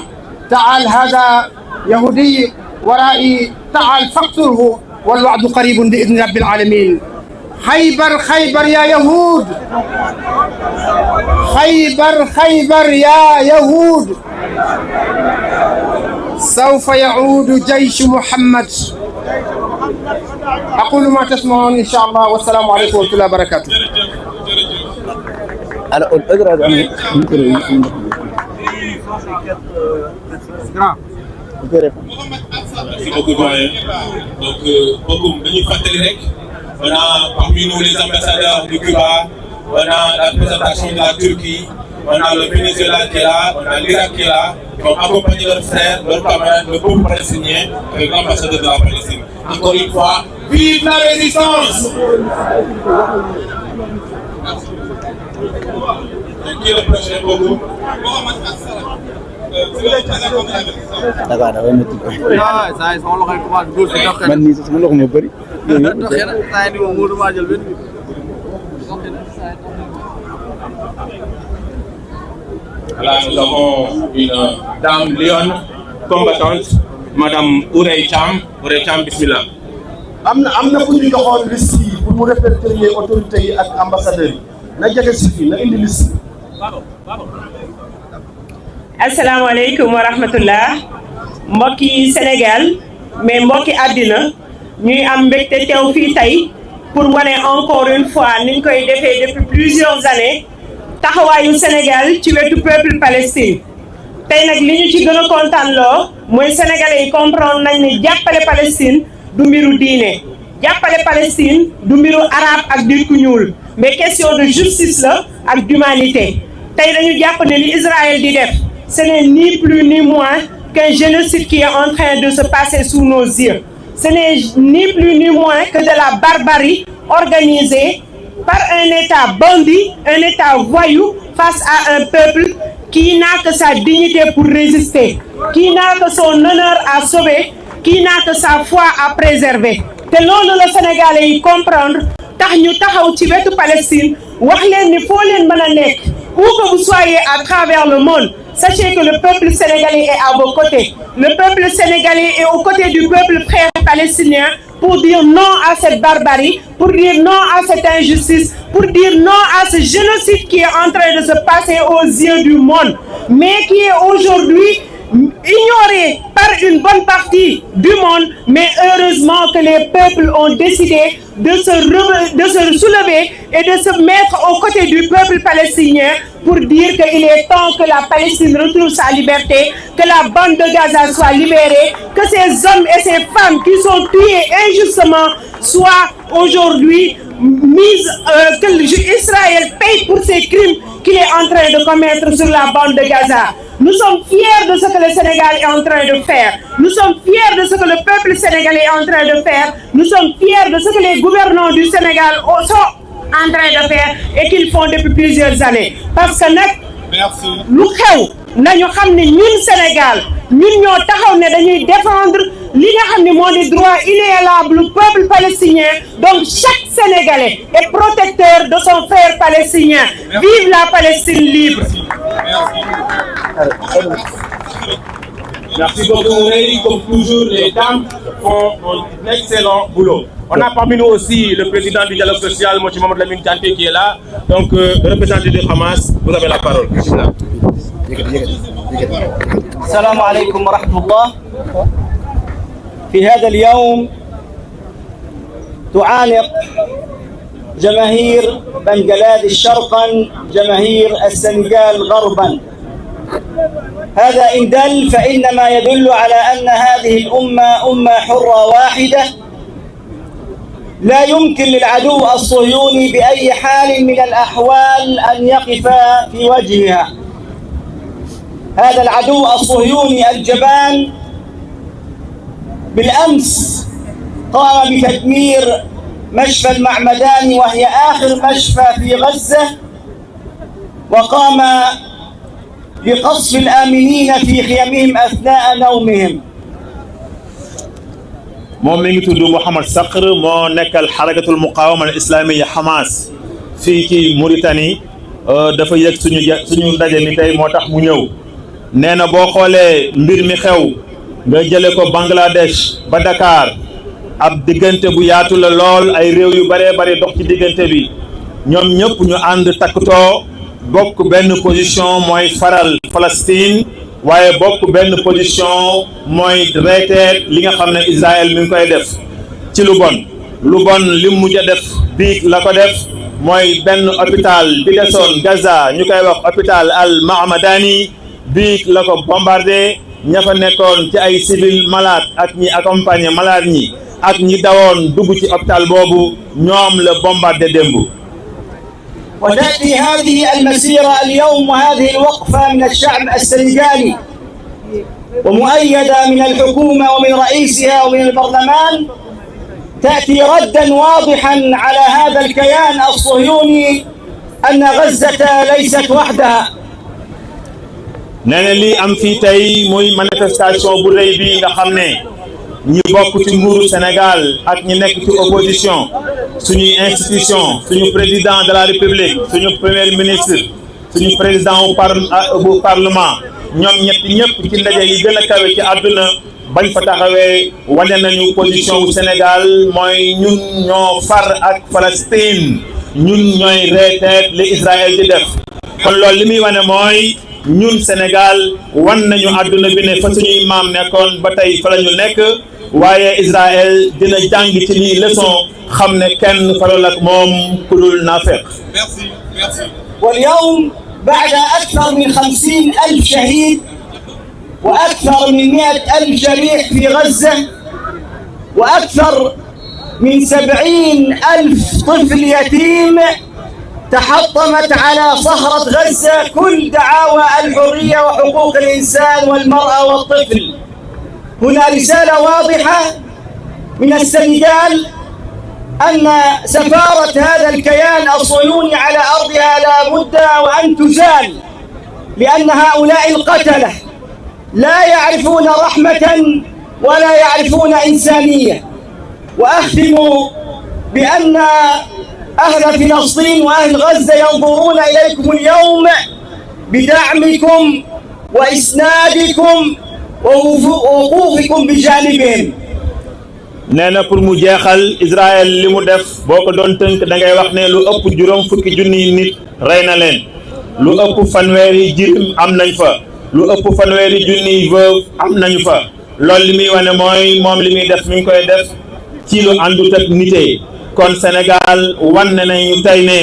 تعال هذا يهودي ورائي تعال فاقتله والوعد قريب بإذن رب العالمين. خيبر خيبر يا يهود، خيبر خيبر يا يهود، سوف يعود جيش محمد. أقول ما تسمعون إن شاء الله والسلام عليكم ورحمة الله وبركاته. Merci beaucoup, doyen. Donc, beaucoup de on a parmi nous les ambassadeurs du Cuba, on a la représentation de la Turquie, on a le Venezuela qui est là, on a l'Irak qui est là, qui ont accompagné leurs frères, leurs camarades, le peuple palestinien avec l'ambassadeur de la Palestine. Encore une fois, vive la résistance! Qui est le prochain beaucoup? D'accord, da ngay métti ko. Ah, saa yi sama loxo yi commencé góor si dox. Man mii sax sama loxo moo bëri. Doxee na saa yi moom mënu maa jël benn. Là, nous avons une dame lionne combattante, Madame Ourey Cham. Ourey Cham, bismillah. am na fu ñu joxoon liste yi pour mu répertorier autorités yi ak ambassadeurs yi na jege si fii na indi liste. asalaamaaleykum wa rahmatullah mbokki Sénégal mais mbokki àddina ñuy am mbégte teew fii tey pour wane encore une fois niñ koy defee depuis plusieurs années taxawaayu Sénégal ci wetu peuple Palestine. tey nag li ñu ci gën a kontaan loo mooy sénégalais yi comprendre nañ ne jàppale Palestine du mbiru diine jàppale Palestine du mbiru arabe ak nit ku ñuul mais question de justice la ak d'humanité. tey dañu jàpp ne li Israël di def ce n'est ni plus ni moins qu'un génocide qui est en train de se passer sous nos yeux. Ce n'est ni plus ni moins que de la barbarie organisée par un État bandit, un État voyou face à un peuple qui n'a que sa dignité pour résister, qui n'a que son honneur à sauver, qui n'a que sa foi à préserver. te loolu la Sénégalais yi comprendre tax ñu taxaw ci wetu Palestine wax leen ni foo leen mën a nekk où que vous soyez à travers le monde. Sachez que le peuple sénégalais est à vos côtés. Le peuple sénégalais est aux côtés du peuple frère palestinien pour dire non à cette barbarie, pour dire non à cette injustice, pour dire non à ce génocide qui est en train de se passer aux yeux du monde, mais qui est aujourd'hui ignoré par une bonne partie du monde. Mais heureusement que les peuples ont décidé de se soulever et de se mettre aux côtés du peuple palestinien pour dire qu'il est temps que la Palestine retrouve sa liberté, que la bande de Gaza soit libérée, que ces hommes et ces femmes qui sont tués injustement soient aujourd'hui que Israël paye pour ces crimes qu'il est en train de commettre sur la bande de Gaza. Nous sommes fiers de ce que le Sénégal est en train de faire. Nous sommes fiers de ce que le peuple sénégalais est en train de faire. Nous sommes fiers de ce que les gouvernants du Sénégal sont en train de faire et qu'ils font depuis plusieurs années. Parce que lu xew nañu xam ne ñun Sénégal ñun ñoo taxaw ne dañuy défendre li nga xam ne moo di droit inaliénable du peuple palestinien. Donc chaque Sénégalais est protecteur de son frère palestinien. Vive la Palestine libre. Merci beaucoup, Ray. Comme toujours, les dames font un excellent boulot. On a parmi nous aussi le président du dialogue social, M. Mohamed Lamine Kanté, qui est là. Donc, le représentant du Hamas, vous avez la parole. السلام عليكم ورحمة الله. في هذا اليوم تعانق جماهير بنغلاديش شرقا جماهير السنغال غربا. هذا إن دل فإنما يدل على أن هذه الأمة أمة حرة واحدة لا يمكن للعدو الصهيوني بأي حال من الأحوال أن يقف في وجهها. هذا العدو الصهيوني الجبان بالأمس قام بتدمير مشفى المعمداني وهي آخر مشفى في غزة وقام بقصف الآمنين في خيامهم أثناء نومهم. moom mi ngi tudd Mouhamed Sakhr moo nekkal xarakatul muqawama al islamiyya Hamas fii ci Mauritanie dafa yëg suñu ndaje mi tey moo tax mu ñëw nee na boo xoolee mbir mi xew nga jële ko Bangladesh ba Dakar ab diggante bu yaatu la lool ay réew yu bëree bëri dox ci diggante bi ñoom ñëpp ñu ànd takkutoo bokk benn position mooy faral Palestine waaye bokk benn position mooy reeteet li nga xam ne Israël mi ngi koy def ci lu bon li mujj a def biig la ko def mooy benn hôpital bi desoon Gaza ñu koy wax hôpital Al Mahmadani biig la ko bombardé ña fa nekkoon ci ay civil malade ak ñi accompagner malade ñi ak ñi dawoon dugg ci hôpital boobu ñoom la bombardé démb. وتأتي هذه المسيرة اليوم وهذه الوقفة من الشعب السنغالي ومؤيدة من الحكومة ومن رئيسها ومن البرلمان تأتي ردا واضحا على هذا الكيان الصهيوني أن غزة ليست وحدها. nee na lii am fii tey muy manifestation bu rëy bi nga xam ne ñi bokk ci nguuru Sénégal ak ñi nekk ci opposition suñuy institution suñu président de la république suñu premier ministre suñu président bu parlement ñoom ñëpp ci ndaje yi gën a kawe ci àdduna bañ fa taxawee wane nañu position wu Sénégal mooy ñun ñoo far ak Palestine ñun ñooy reeteet li Israël di def kon loolu li muy wane mooy ñun Sénégal wan nañu àdduna bi ne fa suñuy maam nekkoon ba tey fa la ñu nekk waaye Israël dina jàng ci lii leçon xam ne kenn farol ak moom ku dul naafeq. واليوم بعد أكثر من 50,000 شهيد وأكثر من 100,000 جريح في غزة وأكثر من 70,000 طفل يتيم تحطمت على صخرة غزة كل دعاوى الحرية وحقوق الإنسان والمرأة والطفل. هنا رسالة واضحة من السنغال أن سفارة هذا الكيان الصهيوني على أرضها لا بد وأن تزال لأن هؤلاء القتلة لا يعرفون رحمة ولا يعرفون إنسانية. وأختم بأن أهل فلسطين وأهل غزة ينظرون إليكم اليوم بدعمكم وإسنادكم ووقوفكم بجانبهم. nee na pour mu jeexal Israël li mu def boo ko doon tënk da ngay wax ne lu ëpp juróom fukki junniy nit rey na leen lu ëpp fanweeri jirim am nañ fa lu ëpp fanweeri junniy veuve am nañu fa loolu li muy wane mooy moom li muy def mi ngi koy def ci lu àndut ak nite kon Sénégal wan nañu tey ne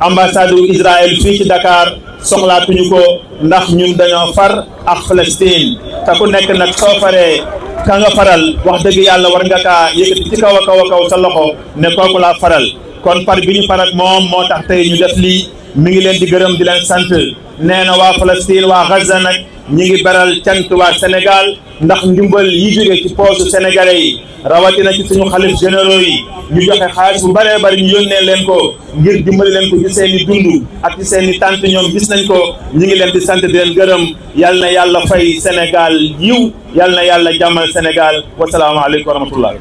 ambassade u Israël fii ci Dakar soxlaatuñu ko ndax ñun dañoo far ak Palestine te ku nekk nag soo faree ka nga faral wax dëgg yàlla war nga kaa yëkkati ci kaw a kaw sa loxo ne kooku laa faral kon par bi ñu faral moom moo tax tey ñu def lii mi ngi leen di gërëm di leen sant nee na waa Palestine waa Gaza nag ñi ngi beral cant waa Sénégal ndax ndimbal yi jóge ci poosu sénégalais yi rawatina ci suñu xalif généraux yi ñu joxe xaalis bu bëree bëri ñu yónnee leen ko ngir dimbali leen ko ci seen i dund ak ci seen i tànt ñoom gis nañ ko ñi ngi leen di sant di leen gërëm yal na yàlla fay Sénégal yiw yal na yàlla jàmmal Sénégal wasalaamaaleykum wa rahmatullah.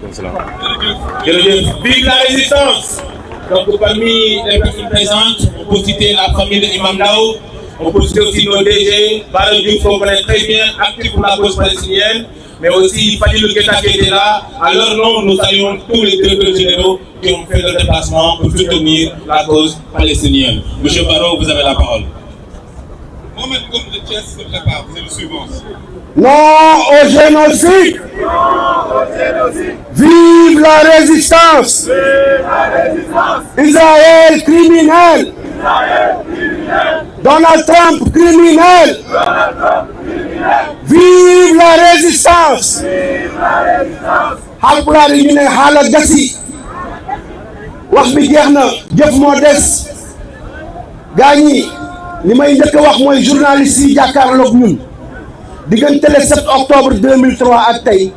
Jërëjëf. Vive la résistance. Donc parmi les personnes présentes, on peut citer la famille de Imam Ndao, on peut citer aussi nos DG, Bara Diouf qu'on connaît très bien, actif pour la cause palestinienne, mais aussi Fadilou Keita qui était là. À leur nom, nous saluons tous les directeurs généraux qui ont fait le déplacement pour soutenir la cause palestinienne. Monsieur Barrow, vous avez la parole. Mohamed Goum de Thiès se prépare, c'est le suivant. Non au génocide. Vive la résistance. Israël criminel. Donald Trump criminel. Vive la résistance. Haalpulaar yi ñu ne xaala gasi wax bi jeex na jëf moo des gaa ñi li may njëkk a wax mooy journaliste yi jàkkaarloog ñun diggante le 7 octobre 2003 ak tey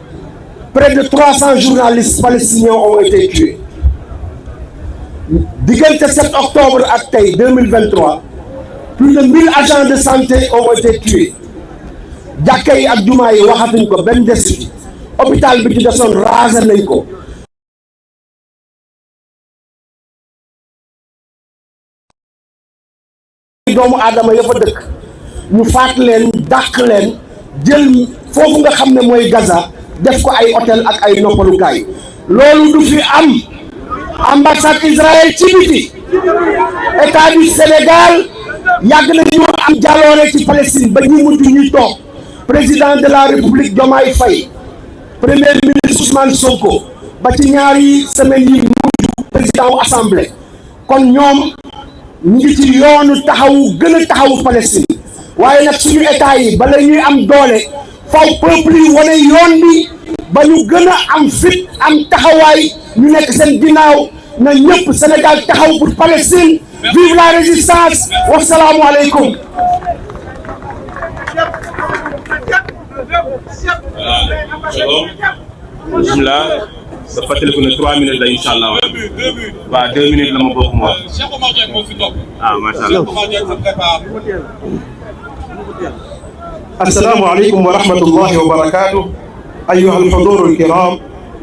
près de 300 journalistes palestiniens ont été tués diggante 7 octobre ak tey 2023 plus de 1000 agents de santé ont été tués jàkka yi ak jumaa yi waxatuñ ko benn des hôpital bi ci desoon rasé nañ ko. doomu aadama ya fa dëkk ñu faat leen dàq leen jël foofu nga xam ne mooy Gaza def ko ay hôtel ak ay noppalukaay loolu du fi am. ambassade Israël ci biti état du Sénégal yàgg nañu am jaloore ci Palestine ba ñu mujj ñuy toog président de la République Diomaye Faye premier ministre Ousmane Sonko ba ci ñaari semaines yi mujj président wu assemblée kon ñoom ñu ngi ci yoonu taxawu gën a taxawu Palestine waaye nag suñu état yi bala ñuy am doole faw peuple yi wane yoon bi ba ñu gën a am fit am taxawaay ñu nekk seen ginnaaw na ñëpp Sénégal taxaw pour Palestine vive la résistance wasalaamu aleykum. bismillah sa fàttaliku ne 3 minutes la incha allah waaw 2 minutes la ma bokk mu wax macha allah. السلام عليكم ورحمة الله وبركاته. أيها الحضور الكرام،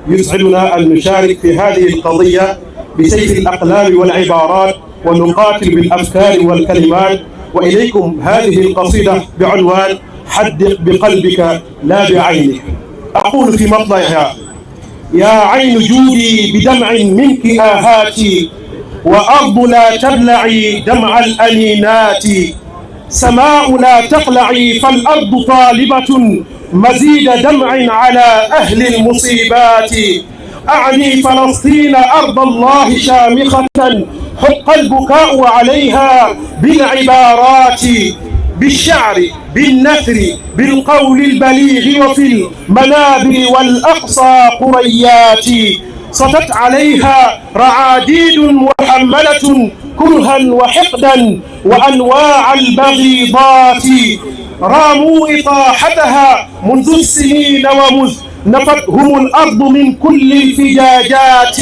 يسعدنا أن نشارك في هذه القضية بسيف الأقلام والعبارات ونقاتل بالأفكار والكلمات. وإليكم هذه القصيدة بعنوان حدق بقلبك لا بعينك. أقول في مطلعها: يا عين جودي بدمع منك آهاتي، وأرض لا تبلعي دمع الأنينات، سماء لا تقلعي فالأرض طالبة مزيد دمع على أهل المصيبات. أعني فلسطين أرض الله شامخة حق البكاء عليها بالعبارات، بالشعر بالنثر بالقول البليغ وفي المنابر والأقصى قريات. سطت عليها رعاديد محملة كرها وحقدا وأنواع البغيضات، راموا إطاحتها منذ السنين ومذ نفتهم الأرض من كل الفجاجات،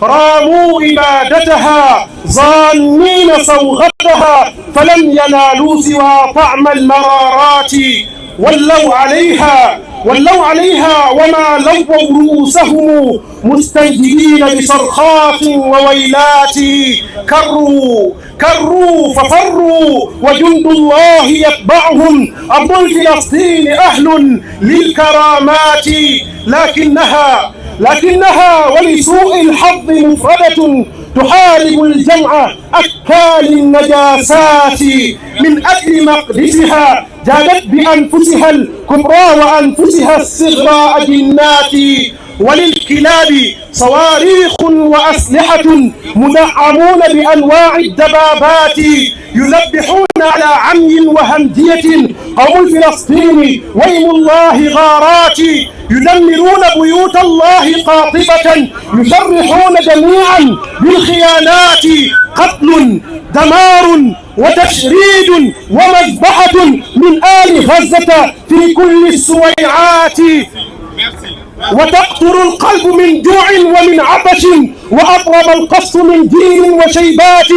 راموا إبادتها ظانين صوغتها فلم ينالوا سوى طعم المرارات، ولوا عليها وما لووا رؤوسهم مستنجدين بصرخات وويلات. كروا ففروا وجند الله يتبعهم، أرض فلسطين أهل للكرامات، لكنها ولسوء الحظ مفردة تحارب الجمع أكال النجاسات. من أجل مقدسها جادت بأنفسها الكبرى وأنفسها الصغرى أجنات، وللكلاب صواريخ وأسلحة مدعمون بأنواع الدبابات، يذبحون على عمي وهمجية قوم الفلسطيني ويم الله غارات، يدمرون بيوت الله قاطبة يشرحون جميعا بالخيانات. قتل دمار وتشريد ومذبحة من آل غزة في كل السويعات، وتقطر القلب من جوع ومن عطش، وأطرب القص من دين وشيبات.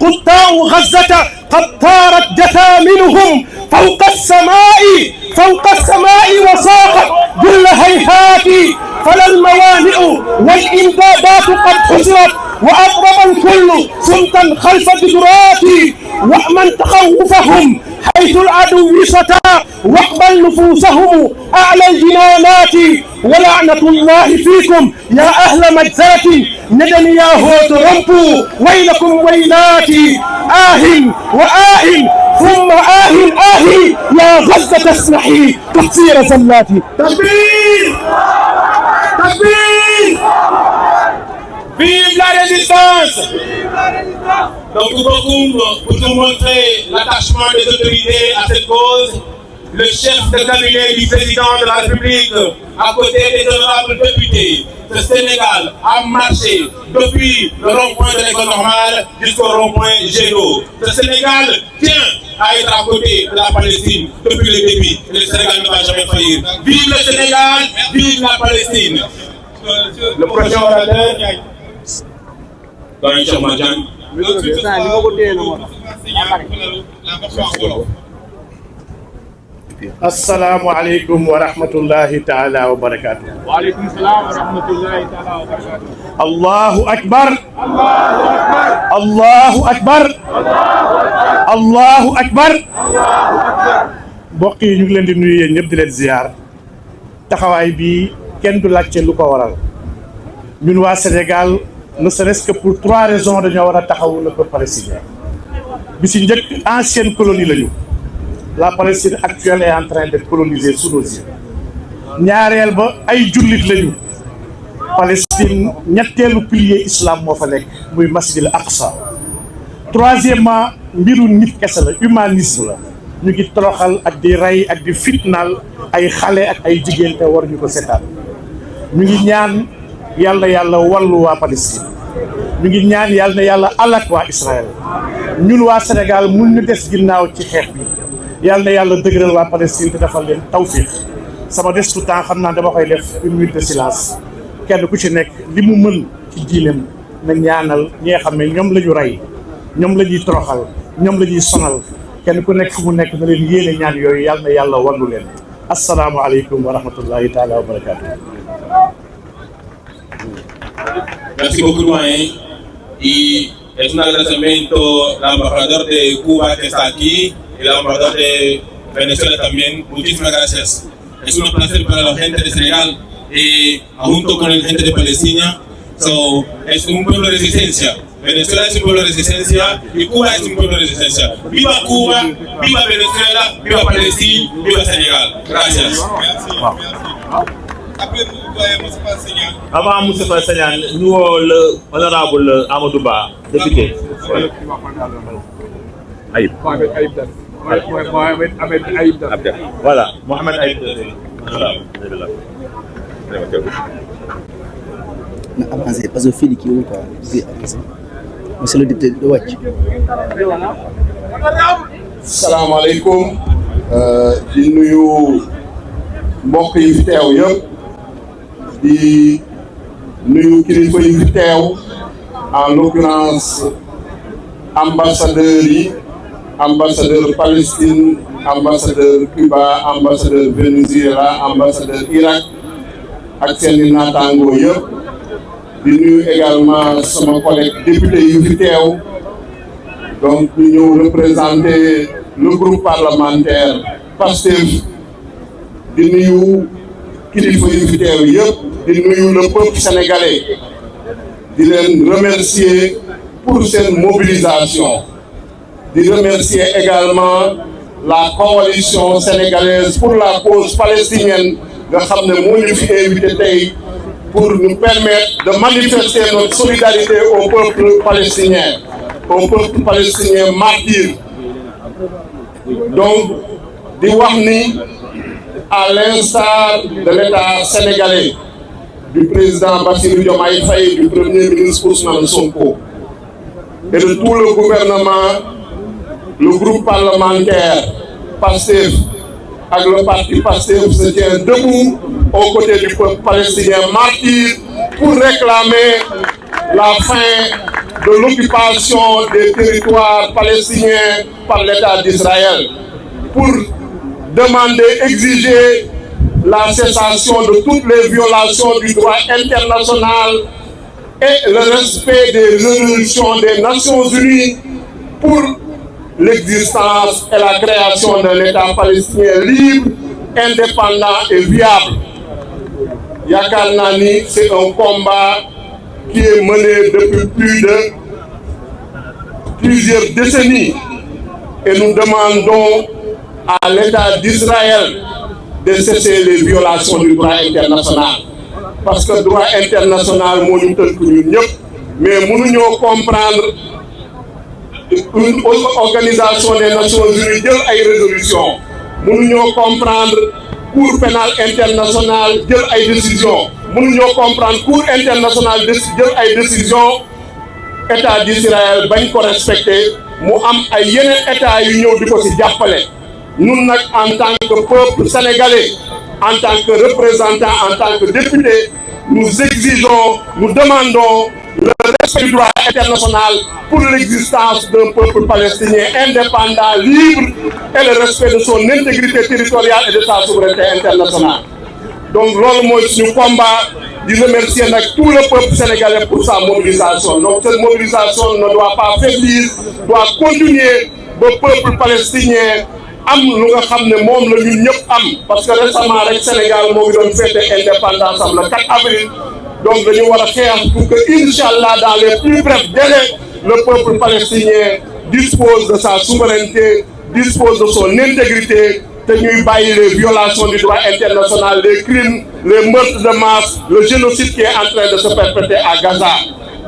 قطاع غزة قد طارت جثامنهم فوق السماء وساقت كل هيهات، فلا الموانئ والإمدادات قد حصرت، وأضرب الكل سمتا خلف الجدرات. وأمن تخوفهم حيث العدو سطى، واقبل نفوسهم أعلى الجنانات. ولعنة الله فيكم يا أهل مجزرة نتنياهو ترمبوا، ويلكم ويلاتي. وآه ثم آه يا غزة تسمحي تقصير زلاتي. تكبير تكبير. Vive la résistance! Donc pour te montrer l'attachement des autorités à cette cause, le chef de cabinet du président de la République, à côté des honorables députés de Sénégal, a marché depuis le rond-point de l'école normale jusqu'au rond-point Gédo. Le Sénégal tient à être à côté de la Palestine depuis le début. Le Sénégal ne va jamais faillir. Vive le Sénégal, vive la Palestine. Le prochain orateur. Assalamu alaikum wa rahmatullahi ta'ala wa barakatuh. Wa alaikum salam wa rahmatullahi ta'ala wa barakatuh. Allahu akbar. Allahu akbar. Allahu akbar. Mbokk yi ñu ngi leen di nuyu yéen ñëpp di leen ziar taxawaay bi kenn du laajte lu ko waral ñun waa Sénégal ne serait-ce que pour 3 raisons dañoo war a taxawu le peuple palestinien bi si njëkk ancienne colonie lañu. La Palestine actuelle est en train d'être colonisée sous nos yeux. ñaareel ba ay jullit lañu. Palestine ñetteelu pilier islam moo fa nekk muy masjid al aqsa. troisièmement mbiru nit kese la humanisme la ñu ngi toroxal ak di rey ak di fitnaal ay xale ak ay jigéen te war ñu ko seetaan. ñu ngi ñaan yàlla wallu waa Palestine. ñu ngi ñaan yàlla alak waa Israël. ñun waa Sénégal mun ñu des ginnaaw ci xeex bi. yàlla dëgëral waa Palestine te defal leen tawfiq sama des tout temps xam naa dama koy def 1 minute de silence kenn ku ci nekk li mu mën ci diineem na ñaanal ñi nga xam ne ñoom la ñu rey ñoom la ñuy toroxal ñoom la ñuy sonal kenn ku nekk fu mu nekk na leen yéene ñaan yooyu yàlla wallu leen assalaamu aleykum wa rahmatullahi taala wa barakatuh. Merci beaucoup, doyen. Y es un agradecimiento al embajador de Cuba que está aquí y al embajador de Venezuela también. Muchísimas gracias. Es un placer para la gente de Senegal y junto con la gente de Palestina. Es un pueblo de resistencia. Venezuela es un pueblo de resistencia y Cuba es un pueblo de resistencia. ¡Viva Cuba! ¡Viva Venezuela! ¡Viva Palestina! ¡Viva Senegal! Gracias. Avant Moustapha Sagnan, nous le honorable Amadou Ba, député. Aïb. Voilà, Mohamed Aïb. na avancé parce que fii kii quoi monsieur le député de wàcc. salaamaaleykum di nuyu mbokk yi fi teew yëpp di nuyu kilifa yi fi teew en l'occurrence ambassadeurs yi ambassadeur Palestine ambassadeur Cuba ambassadeur Venezuela ambassadeur Irak ak seen naataangoo yëpp. di nuyu également sama collègue député yu fi teew donc ñu ñëw représenter le groupe parlementaire Pastef di nuyu kilifa yu fi teew yëpp di nuyu le peuple sénégalais di leen remercier pour cette mobilisation di remercier également la coalition sénégalaise pour la cause palestinienne nga xam ne moo ñu fi invité tey pour nous permettre de manifester notre solidarité au peuple palestinien martyr. Donc, di wax ni à l'instar de l'État sénégalais, du président Bassirou Diomaye Faye, du premier ministre Ousmane Sonko, et de tout le gouvernement, le groupe parlementaire Pastef, avec le parti Pastef se tient debout aux côtés du peuple palestinien martyr pour réclamer la fin de l'occupation des territoires palestiniens par l'État d'Israël, pour demander, exiger la cessation de toutes les violations du droit international et le respect des résolutions des Nations Unies pour l'existence et la création d'un État palestinien libre, indépendant et viable. Yaakaar naa ni c'est un combat qui est mené depuis plus de plusieurs décennies et nous demandons à l'État d'Israël de cesser les violations du droit international parce que droit international moo ñu tënk ñun ñëpp mais mënuñoo comprendre une organisation des Nations Unies jël ay résolution mënuñoo comprendre Cour pénale internationale jël ay décision mënuñoo comprendre Cour internationale jël ay décision État d'Israël bañ ko respecté mu am ay yeneen état yu ñëw di ko ci jàppale ñun nag en tant que peuple sénégalais en tant que représentant en tant que député nous exigeons nous demandons le respect du droit international, pour l'existence d'un peuple palestinien indépendant, libre et le respect de son intégrité territoriale et de sa souveraineté internationale. Donc, c'est un combat. Je remercie tout le peuple sénégalais pour sa mobilisation. Donc, cette mobilisation ne doit pas faiblir, doit continuer. Le peuple palestinien am lu nga xam ne moom la ñun ñëpp am parce que récemment rek Sénégal moo ngi doon fêté indépendance am le 4 avril donc dañu war a xeex pour que Inch'Allah dans les plus brefs délais le peuple palestinien dispose de sa souveraineté, dispose de son intégrité, te ñuy bàyyi les violations du droit international, les crimes, les meurtres de masse, le génocide qui est en train de se perpétrer à Gaza.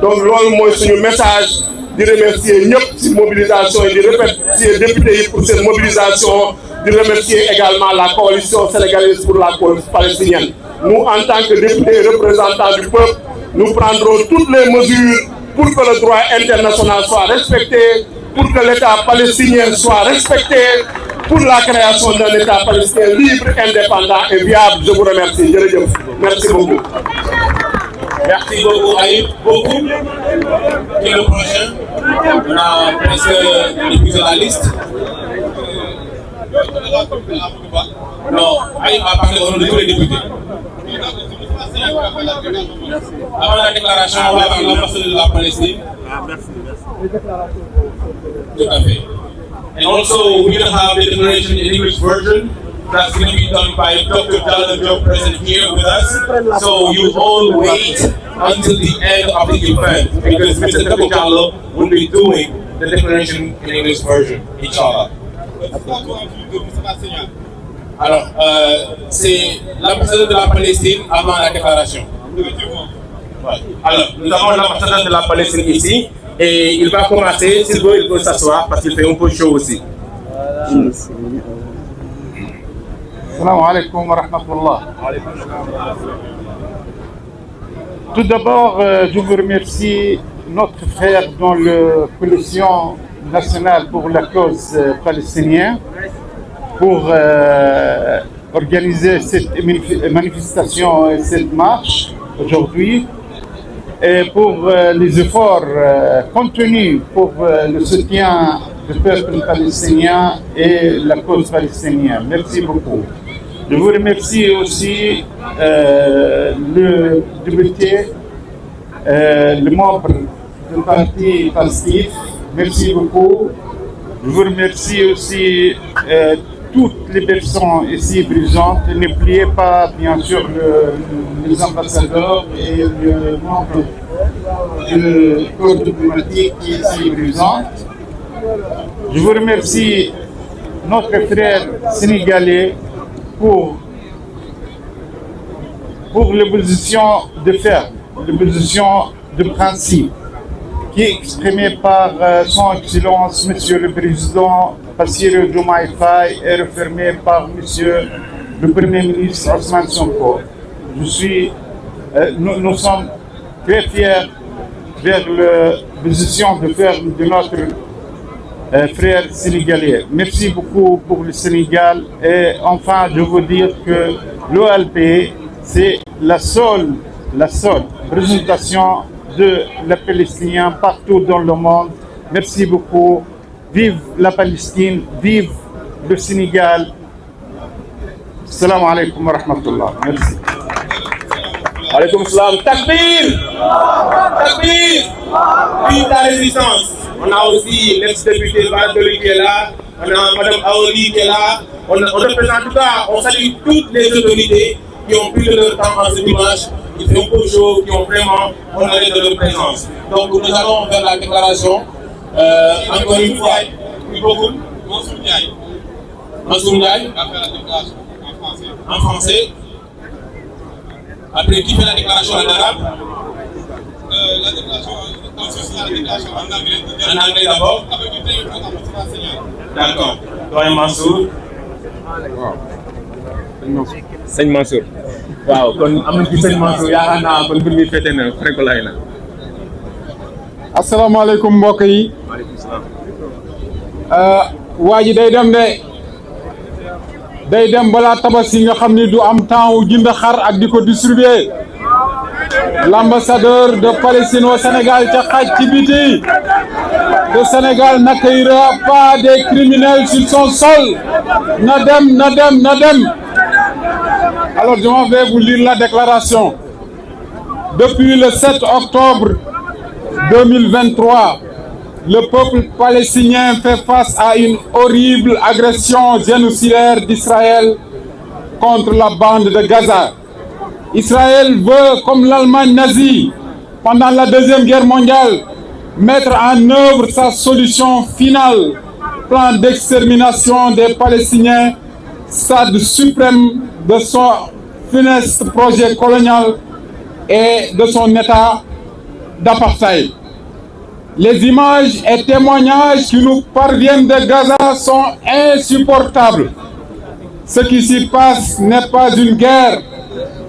Donc loolu mooy suñu message. Je remercier ñëpp ci mobilisation et de remercier députés pour cette mobilisation, de remercier également la coalition sénégalaise pour la cause palestinienne. Nous, en tant que députés représentants du peuple, nous prendrons toutes les mesures pour que le droit international soit respecté, pour que l'État palestinien soit respecté, pour la création d'un État palestinien libre, indépendant et viable. Je vous remercie. Merci beaucoup. Merci beaucoup, Aïb. Beaucoup. Et le prochain, on a presque épuisé la liste. Non, Aïb va parler au nom de tous les députés. Avant la déclaration, on va parler de la Palestine. Tout à fait. And also, we're going to have the declaration in English version. That's going to be done by Dr. Dalton Joe present here with us. So you all wait until the end of the event because Mr. Dr. Jallo will be doing the declaration in English version, inshallah. Alors, c'est l'ambassadeur de la Palestine avant la déclaration. Alors, nous avons l'ambassadeur de la Palestine ici et il va commencer. S'il veut, il peut s'asseoir parce qu'il fait un peu chaud aussi. Salam alaikum wa rahmatullah. Tout d'abord, je vous remercie notre frère dans la coalition nationale pour la cause palestinienne pour organiser cette manifestation et cette marche aujourd'hui et pour les efforts contenus pour le soutien du peuple palestinien et la cause palestinienne. Merci beaucoup. Je vous remercie aussi le député, le membre du parti Palestine. Merci beaucoup. Je vous remercie aussi toutes les personnes ici présentes. N'oubliez pas, bien sûr, les ambassadeurs et le membre du corps diplomatique qui est ici présent. Je vous remercie notre frère sénégalais pour l'opposition de fer, l'opposition de principe, qui est exprimée par son Excellence, Monsieur le Président Bassirou Diomaye Faye et refermée par Monsieur le Premier ministre Ousmane Sonko. Nous sommes très fiers vers l'opposition de fer de notre frère sénégalais. Merci beaucoup pour le Sénégal et enfin je veux dire que l'OLP c'est la seule représentation de la Palestine partout dans le monde. Merci beaucoup. Vive la Palestine, vive le Sénégal. Salam alaikum wa rahmatullah. Merci. Alaikum salam. Takbir! Takbir! Vive la résistance! On a aussi l'ex-député Bartoli qui est là, on a Madame Aoli qui est là, on représente en tout cas, on salue toutes les autorités qui ont pris de leur temps en ce dimanche, qui fait un peu chaud, qui ont vraiment honoré de leur présence. Donc nous allons faire la déclaration. Encore une fois, beaucoup. Mansour Ndiaye va faire la déclaration en français. Après, qui fait la déclaration en arabe? La déclaration en anglais. En anglais d'abord. D'accord. Doyen Mansour. Sëñ Mansour. waaw kon am na ci sëñ Mansour yaakaar naa kon mbir mi fete na frekolaay na. asalaamaaleykum mbokk yi. waa ji day dem balaa tabaski nga xam ni du am temps wu jënd xar ak di ko distribuer l'ambassadeur de Palestine au Sénégal, le Sénégal n'accueillera pas des criminels sur son sol. Nadem. Alors je vais vous lire la déclaration. Depuis le 7 octobre 2023, le peuple palestinien fait face à une horrible agression génocidaire d'Israël contre la bande de Gaza. Israël veut, comme l'Allemagne nazie, pendant la Deuxième Guerre mondiale, mettre en œuvre sa solution finale, plan d'extermination des Palestiniens, stade suprême de son funeste projet colonial et de son état d'apartheid. Les images et témoignages qui nous parviennent de Gaza sont insupportables. Ce qui s'y passe n'est pas une guerre,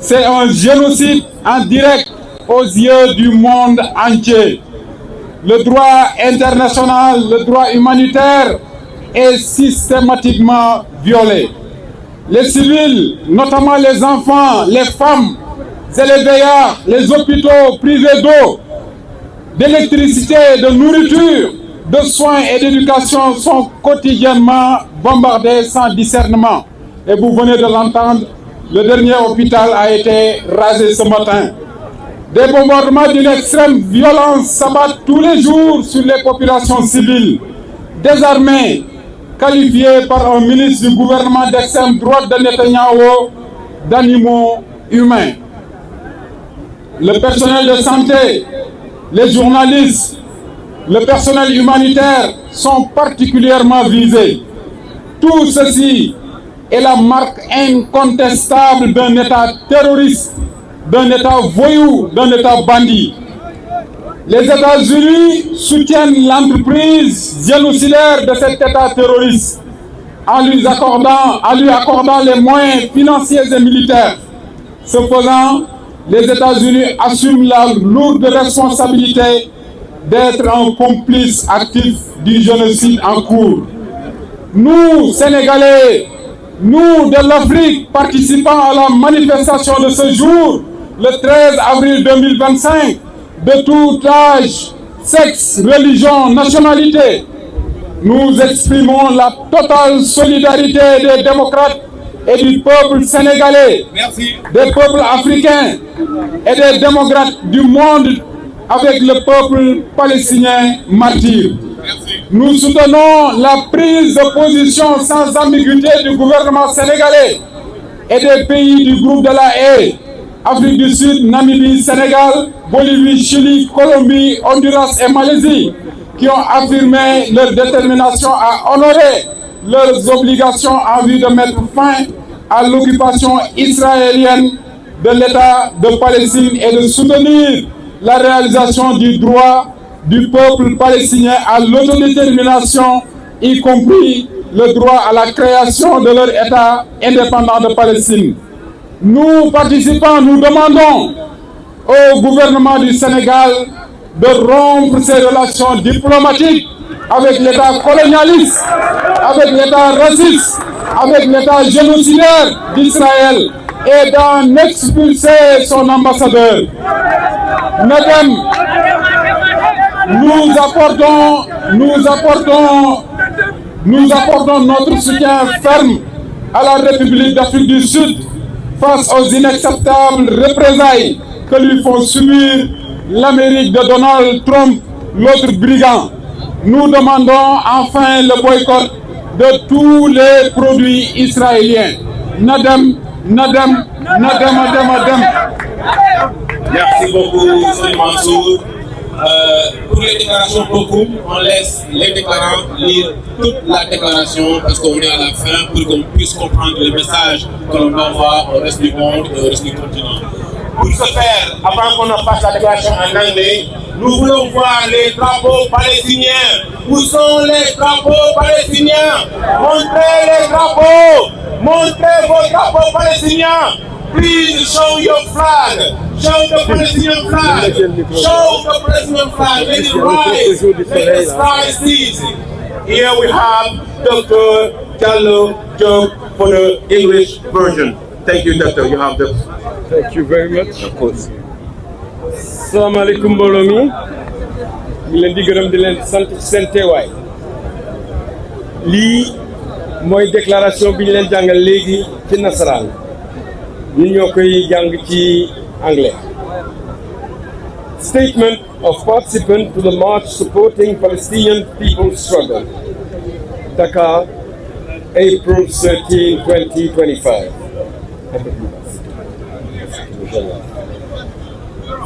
c'est un génocide en direct aux yeux du monde entier. Le droit international, le droit humanitaire est systématiquement violé. Les civils, notamment les enfants, les femmes et les vieillards, les hôpitaux privés d'eau, d'électricité, de nourriture, de soins et d'éducation sont quotidiennement bombardés sans discernement. Et vous venez de l'entendre, le dernier hôpital a été rasé ce matin. Des bombardements d'une extrême violence s'abattent tous les jours sur les populations civiles, désarmées, qualifiées par un ministre du gouvernement d'extrême droite de Netanyahou d'animaux humains. Le personnel de santé, les journalistes, le personnel humanitaire sont particulièrement visés. Tout ceci est la marque incontestable d'un État terroriste, d'un État voyou, d'un État bandit. Les États-Unis soutiennent l'entreprise génocidaire de cet État terroriste en lui accordant les moyens financiers et militaires. Ce faisant, les États-Unis assument la lourde responsabilité d'être un complice actif du génocide en cours. Nous, Sénégalais, nous de l'Afrique, participant à la manifestation de ce jour, le 13 avril 2025, de tout âge, sexe, religion, nationalité, nous exprimons la totale solidarité des démocrates et du peuple sénégalais, des peuples africains et des démocrates du monde avec le peuple palestinien martyr. Nous soutenons la prise de position sans ambiguïté du gouvernement sénégalais et des pays du groupe de la Haye, Afrique du Sud, Namibie, Sénégal, Bolivie, Chili, Colombie, Honduras et Malaisie, qui ont affirmé leur détermination à honorer leurs obligations en vue de mettre fin à l'occupation israélienne de l'État de Palestine et de soutenir la réalisation du droit du peuple palestinien à l'autodétermination, y compris le droit à la création de leur État indépendant de Palestine. Nous, participants, nous demandons au gouvernement du Sénégal de rompre ses relations diplomatiques avec l'État colonialiste, avec l'État raciste, avec l'État génocidaire d'Israël et d'en expulser son ambassadeur. Mesdames, nous apportons notre soutien ferme à la République d'Afrique du Sud face aux inacceptables représailles que lui font subir l'Amérique de Donald Trump, l'autre brigand. Nous demandons enfin le boycott de tous les produits israéliens. Nadem. Merci beaucoup, M. Mansour. Pour les déclarations beaucoup, on laisse les déclarants lire toute la déclaration parce qu'on est à la fin pour qu'on puisse comprendre le message que l'on envoie au reste du monde et au reste du continent. Pour ce faire, avant qu'on ne fasse la déclaration en anglais, nous voulons voir les drapeaux palestiniens. Où sont les drapeaux palestiniens? Montrez les drapeaux! Montrez vos drapeaux palestiniens! Please show your flag. Show the Palestinian flag. Show the Palestinian flag. Let it rise. Let the sky cease. Here we have Dr. Diallo Joe for the English version. Thank you, Doctor. You have the. Thank you very much. Of course. salaamaaleykum mbooloo mi ñu leen di gërëm di leen sant seen teewaay lii mooy déclaration bi ñu leen jàngal léegi ci nasaraan ñun ñoo koy jàng ci anglais. Statement of participant to the march supporting Palestinian people's struggle. Dakar, April 13, 2025.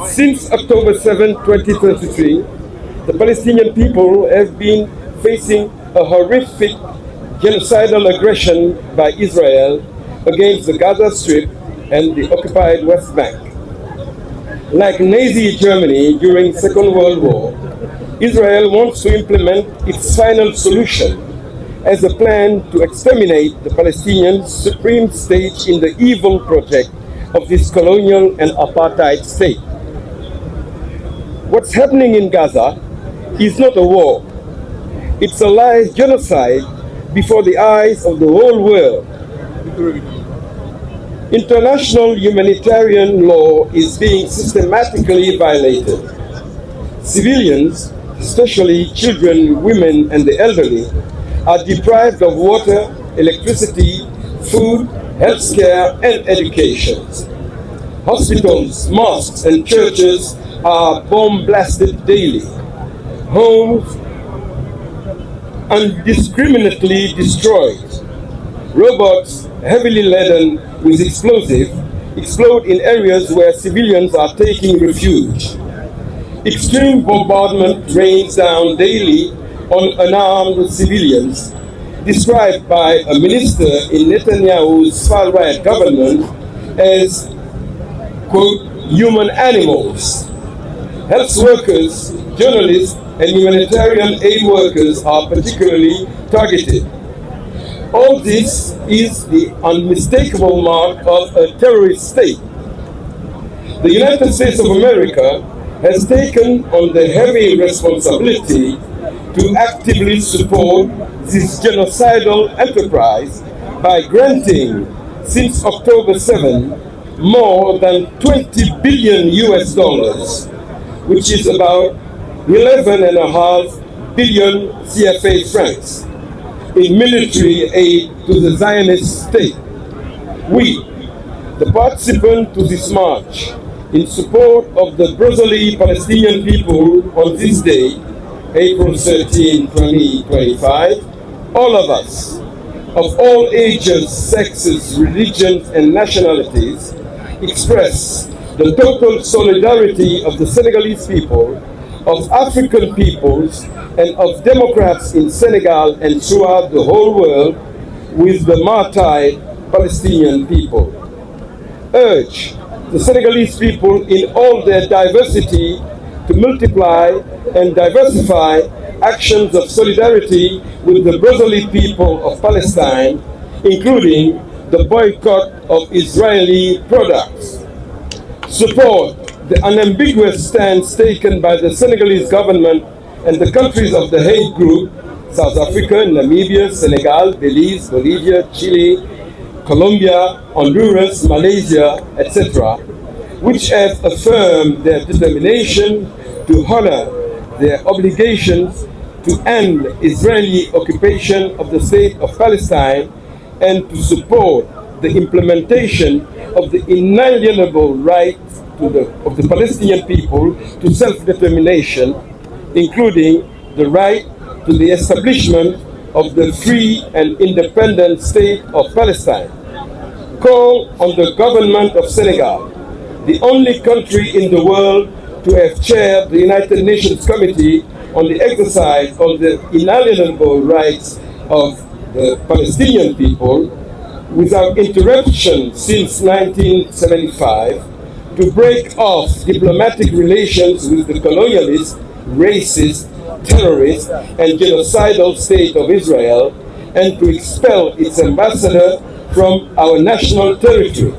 Since October 7, 2023, the Palestinian people have been facing a horrific genocidal aggression by Israel against the Gaza Strip and the occupied West Bank. Like Nazi Germany during the Second World War, Israel wants to implement its final solution as a plan to exterminate the Palestinian supreme state in the evil project of this colonial and apartheid state. What's happening in Gaza is not a war. It's a live genocide before the eyes of the whole world. International humanitarian law is being systematically violated. Civilians, especially children, women, and the elderly, are deprived of water, electricity, food, health care, and education. Hospitals, mosques, and churches are bomb blasted daily. Homes indiscriminately destroyed. Robots heavily laden with explosives explode in areas where civilians are taking refuge. Extreme bombardment rains down daily on unarmed civilians, described by a minister in Netanyahu's far-right government as, quote, human animals. Health workers, journalists, and humanitarian aid workers are particularly targeted. All this is the unmistakable mark of a terrorist state. The United States of America has taken on the heavy responsibility to actively support this genocidal enterprise by granting, since October 7, more than 20 billion US dollars, which is about 11.5 billion CFA francs, in military aid to the Zionist state. We, the participants to this march, in support of the brotherly Palestinian people on this day, April 13, 2025, all of us, of all ages, sexes, religions, and nationalities, express the total solidarity of the Senegalese people, of African peoples, and of Democrats in Senegal and throughout the whole world with the martyred Palestinian people. Urge the Senegalese people in all their diversity to multiply and diversify actions of solidarity with the brotherly people of Palestine, including the boycott of Israeli products. Support the unambiguous stance taken by the Senegalese government and the countries of the Hague Group, South Africa, Namibia, Senegal, Belize, Bolivia, Chile, Colombia, Honduras, Malaysia, etc., which have affirmed their determination to honor their obligations to end Israeli occupation of the state of Palestine and to support the implementation of the inalienable right of the Palestinian people to self-determination, including the right to the establishment of the free and independent state of Palestine. Call on the government of Senegal, the only country in the world to have chaired the United Nations Committee on the exercise of the inalienable rights of the Palestinian people, without interruption since 1975, to break off diplomatic relations with the colonialist, racist, terrorist, and genocidal state of Israel, and to expel its ambassador from our national territory.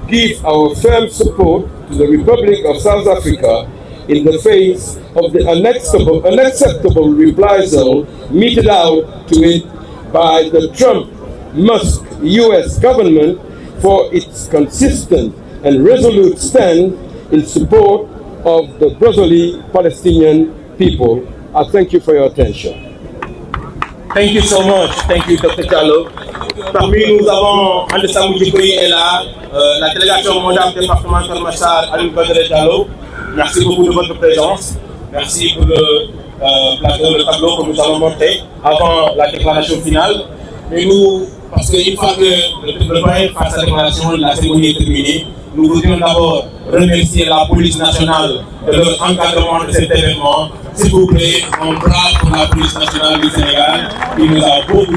Give our firm support to the Republic of South Africa in the face of the unacceptable reprisal meted out to it by the Trump-Musk US government for its consistent and resolute stand in support of the brotherly Palestinian people. I thank you for your attention. Thank you so much. Thank you, Dr. Diallo. Parmi nous avons Andessamou Djikoyi est là, la délégation mondiale départementale Machar Alioune Badara Diallo. Merci beaucoup de votre présence. Merci pour le plateau, le tableau que nous allons monter avant la déclaration finale. Mais nous, parce qu'une fois que le doyen fasse sa déclaration, la cérémonie est terminée, nous voudrions d'abord remercier la police nationale de leur encadrement de cet événement. S'il vous plaît, on brave pour la police nationale du Sénégal qui nous a beaucoup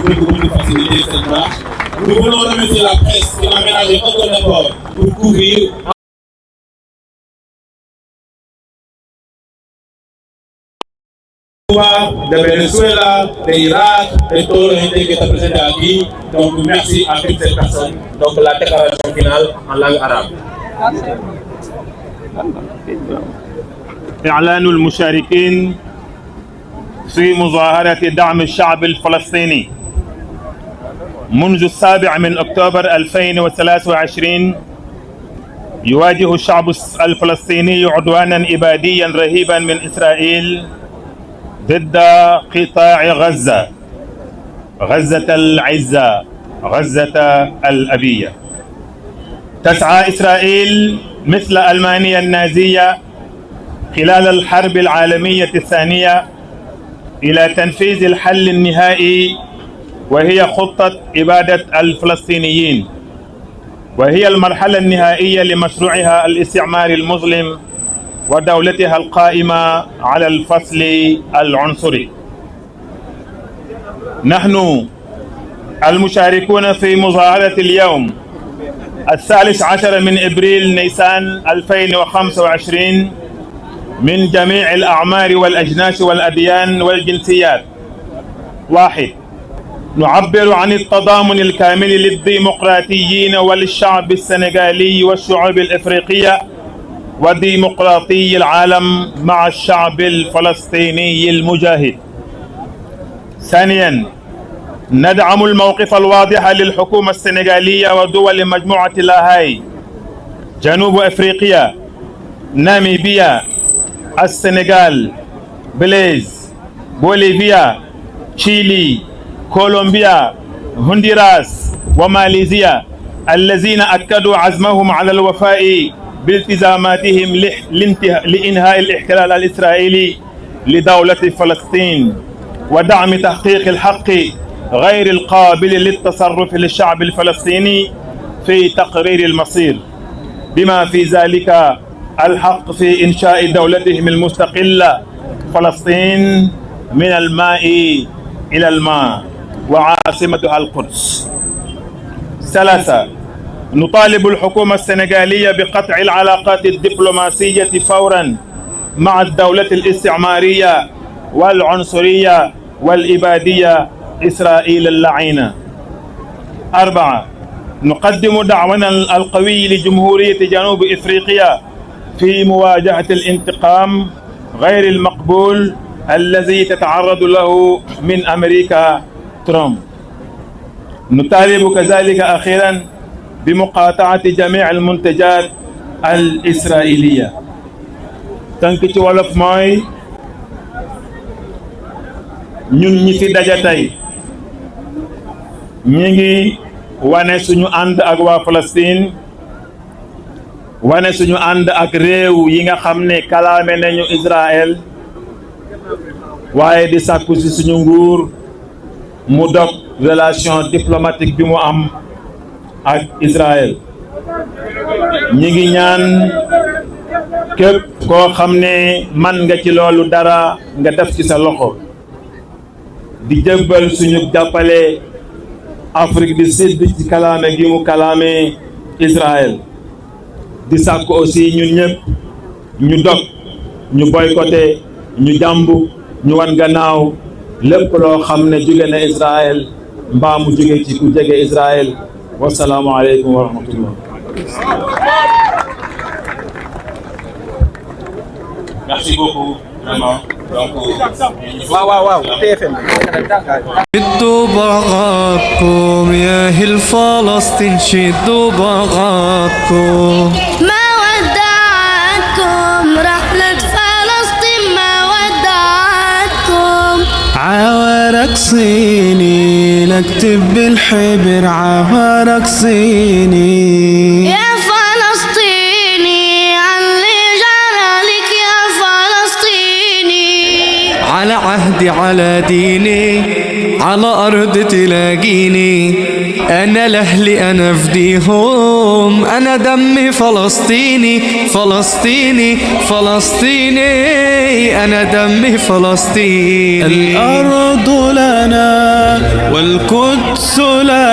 facilité cette marche. Nous voulons remercier la presse qui n'a ménagé aucun effort pour couvrir de Venezuela, de Irak, de todo la gente que está presente aquí. Donc merci à toutes ces personnes. Donc la déclaration finale en langue arabe. إعلان المشاركين في مظاهرة دعم الشعب الفلسطيني منذ 7 أكتوبر 2023 يواجه الشعب الفلسطيني عدوانا إباديا رهيبا من إسرائيل ضد قطاع غزة العزة غزة الأبية. تسعى إسرائيل مثل ألمانيا النازية خلال الحرب العالمية الثانية إلى تنفيذ الحل النهائي، وهي خطة إبادة الفلسطينيين، وهي المرحلة النهائية لمشروعها الاستعماري المظلم ودولتها القائمة على الفصل العنصري. نحن المشاركون في مظاهرة اليوم 13 من إبريل نيسان 2025 من جميع الأعمار والأجناس والأديان والجنسيات. 1. نعبر عن التضامن الكامل للديمقراطيين وللشعب السنغالي والشعوب الإفريقية وديمقراطي العالم مع الشعب الفلسطيني المجاهد. 2. ندعم الموقف الواضح للحكومة السنغالية ودول مجموعة لاهاي، جنوب أفريقيا، ناميبيا، السنغال، بليز، بوليفيا، تشيلي، كولومبيا، هندوراس وماليزيا، الذين أكدوا عزمهم على الوفاء بالتزاماتهم لإنهاء الاحتلال الإسرائيلي لدولة فلسطين ودعم تحقيق الحق غير القابل للتصرف للشعب الفلسطيني في تقرير المصير، بما في ذلك الحق في إنشاء دولتهم المستقلة فلسطين من الماء إلى الماء وعاصمتها القدس. 3. نطالب الحكومة السنغالية بقطع العلاقات الدبلوماسية فورا مع الدولة الاستعمارية والعنصرية والإبادية إسرائيل اللعينة. 4. نقدم دعمنا القوي لجمهورية جنوب إفريقيا في مواجهة الانتقام غير المقبول الذي تتعرض له من أمريكا ترامب. نطالب كذلك أخيرا بمقاطعة جميع المنتجات الإسرائيلية. تنكتي ولف ماي ñun ñi fi daja tey ñi ngi wane suñu ànd ak waa Palestine, wane suñu ànd ak réew yi nga xam ne kalaame nañu Israël, waaye di sàkku ci suñu nguur mu dog relation diplomatique bi mu am ak Israël. ñi ngi ñaan képp koo xam ne man nga ci loolu dara nga def ci sa loxo, di jëbbal suñu jàppale Afrique du Sud ci kalaame gi mu kalaame Israël, di sàkku aussi ñun ñëpp ñu dog, ñu boycotté, ñu jàmb, ñu wan gannaaw lépp loo xam ne jóge na Israël mbaa mu jóge ci ku jege Israël. Wassalaamu aleykum wa rahmatullah. Merci beaucoup, vraiment. TFM شدوا بغاكم يا أهل فلسطين، شدوا بغاكم ما ودعكم رحلة صيني لاكتب بالحبر عبرك صيني. يا فلسطيني علي جرالك يا فلسطيني. على عهدي على ديني على أرض تلاقيني، أنا لأهلي أنا فديهم، أنا دمي فلسطيني فلسطيني فلسطيني، أنا دمي فلسطيني. الأرض لنا والقدس لنا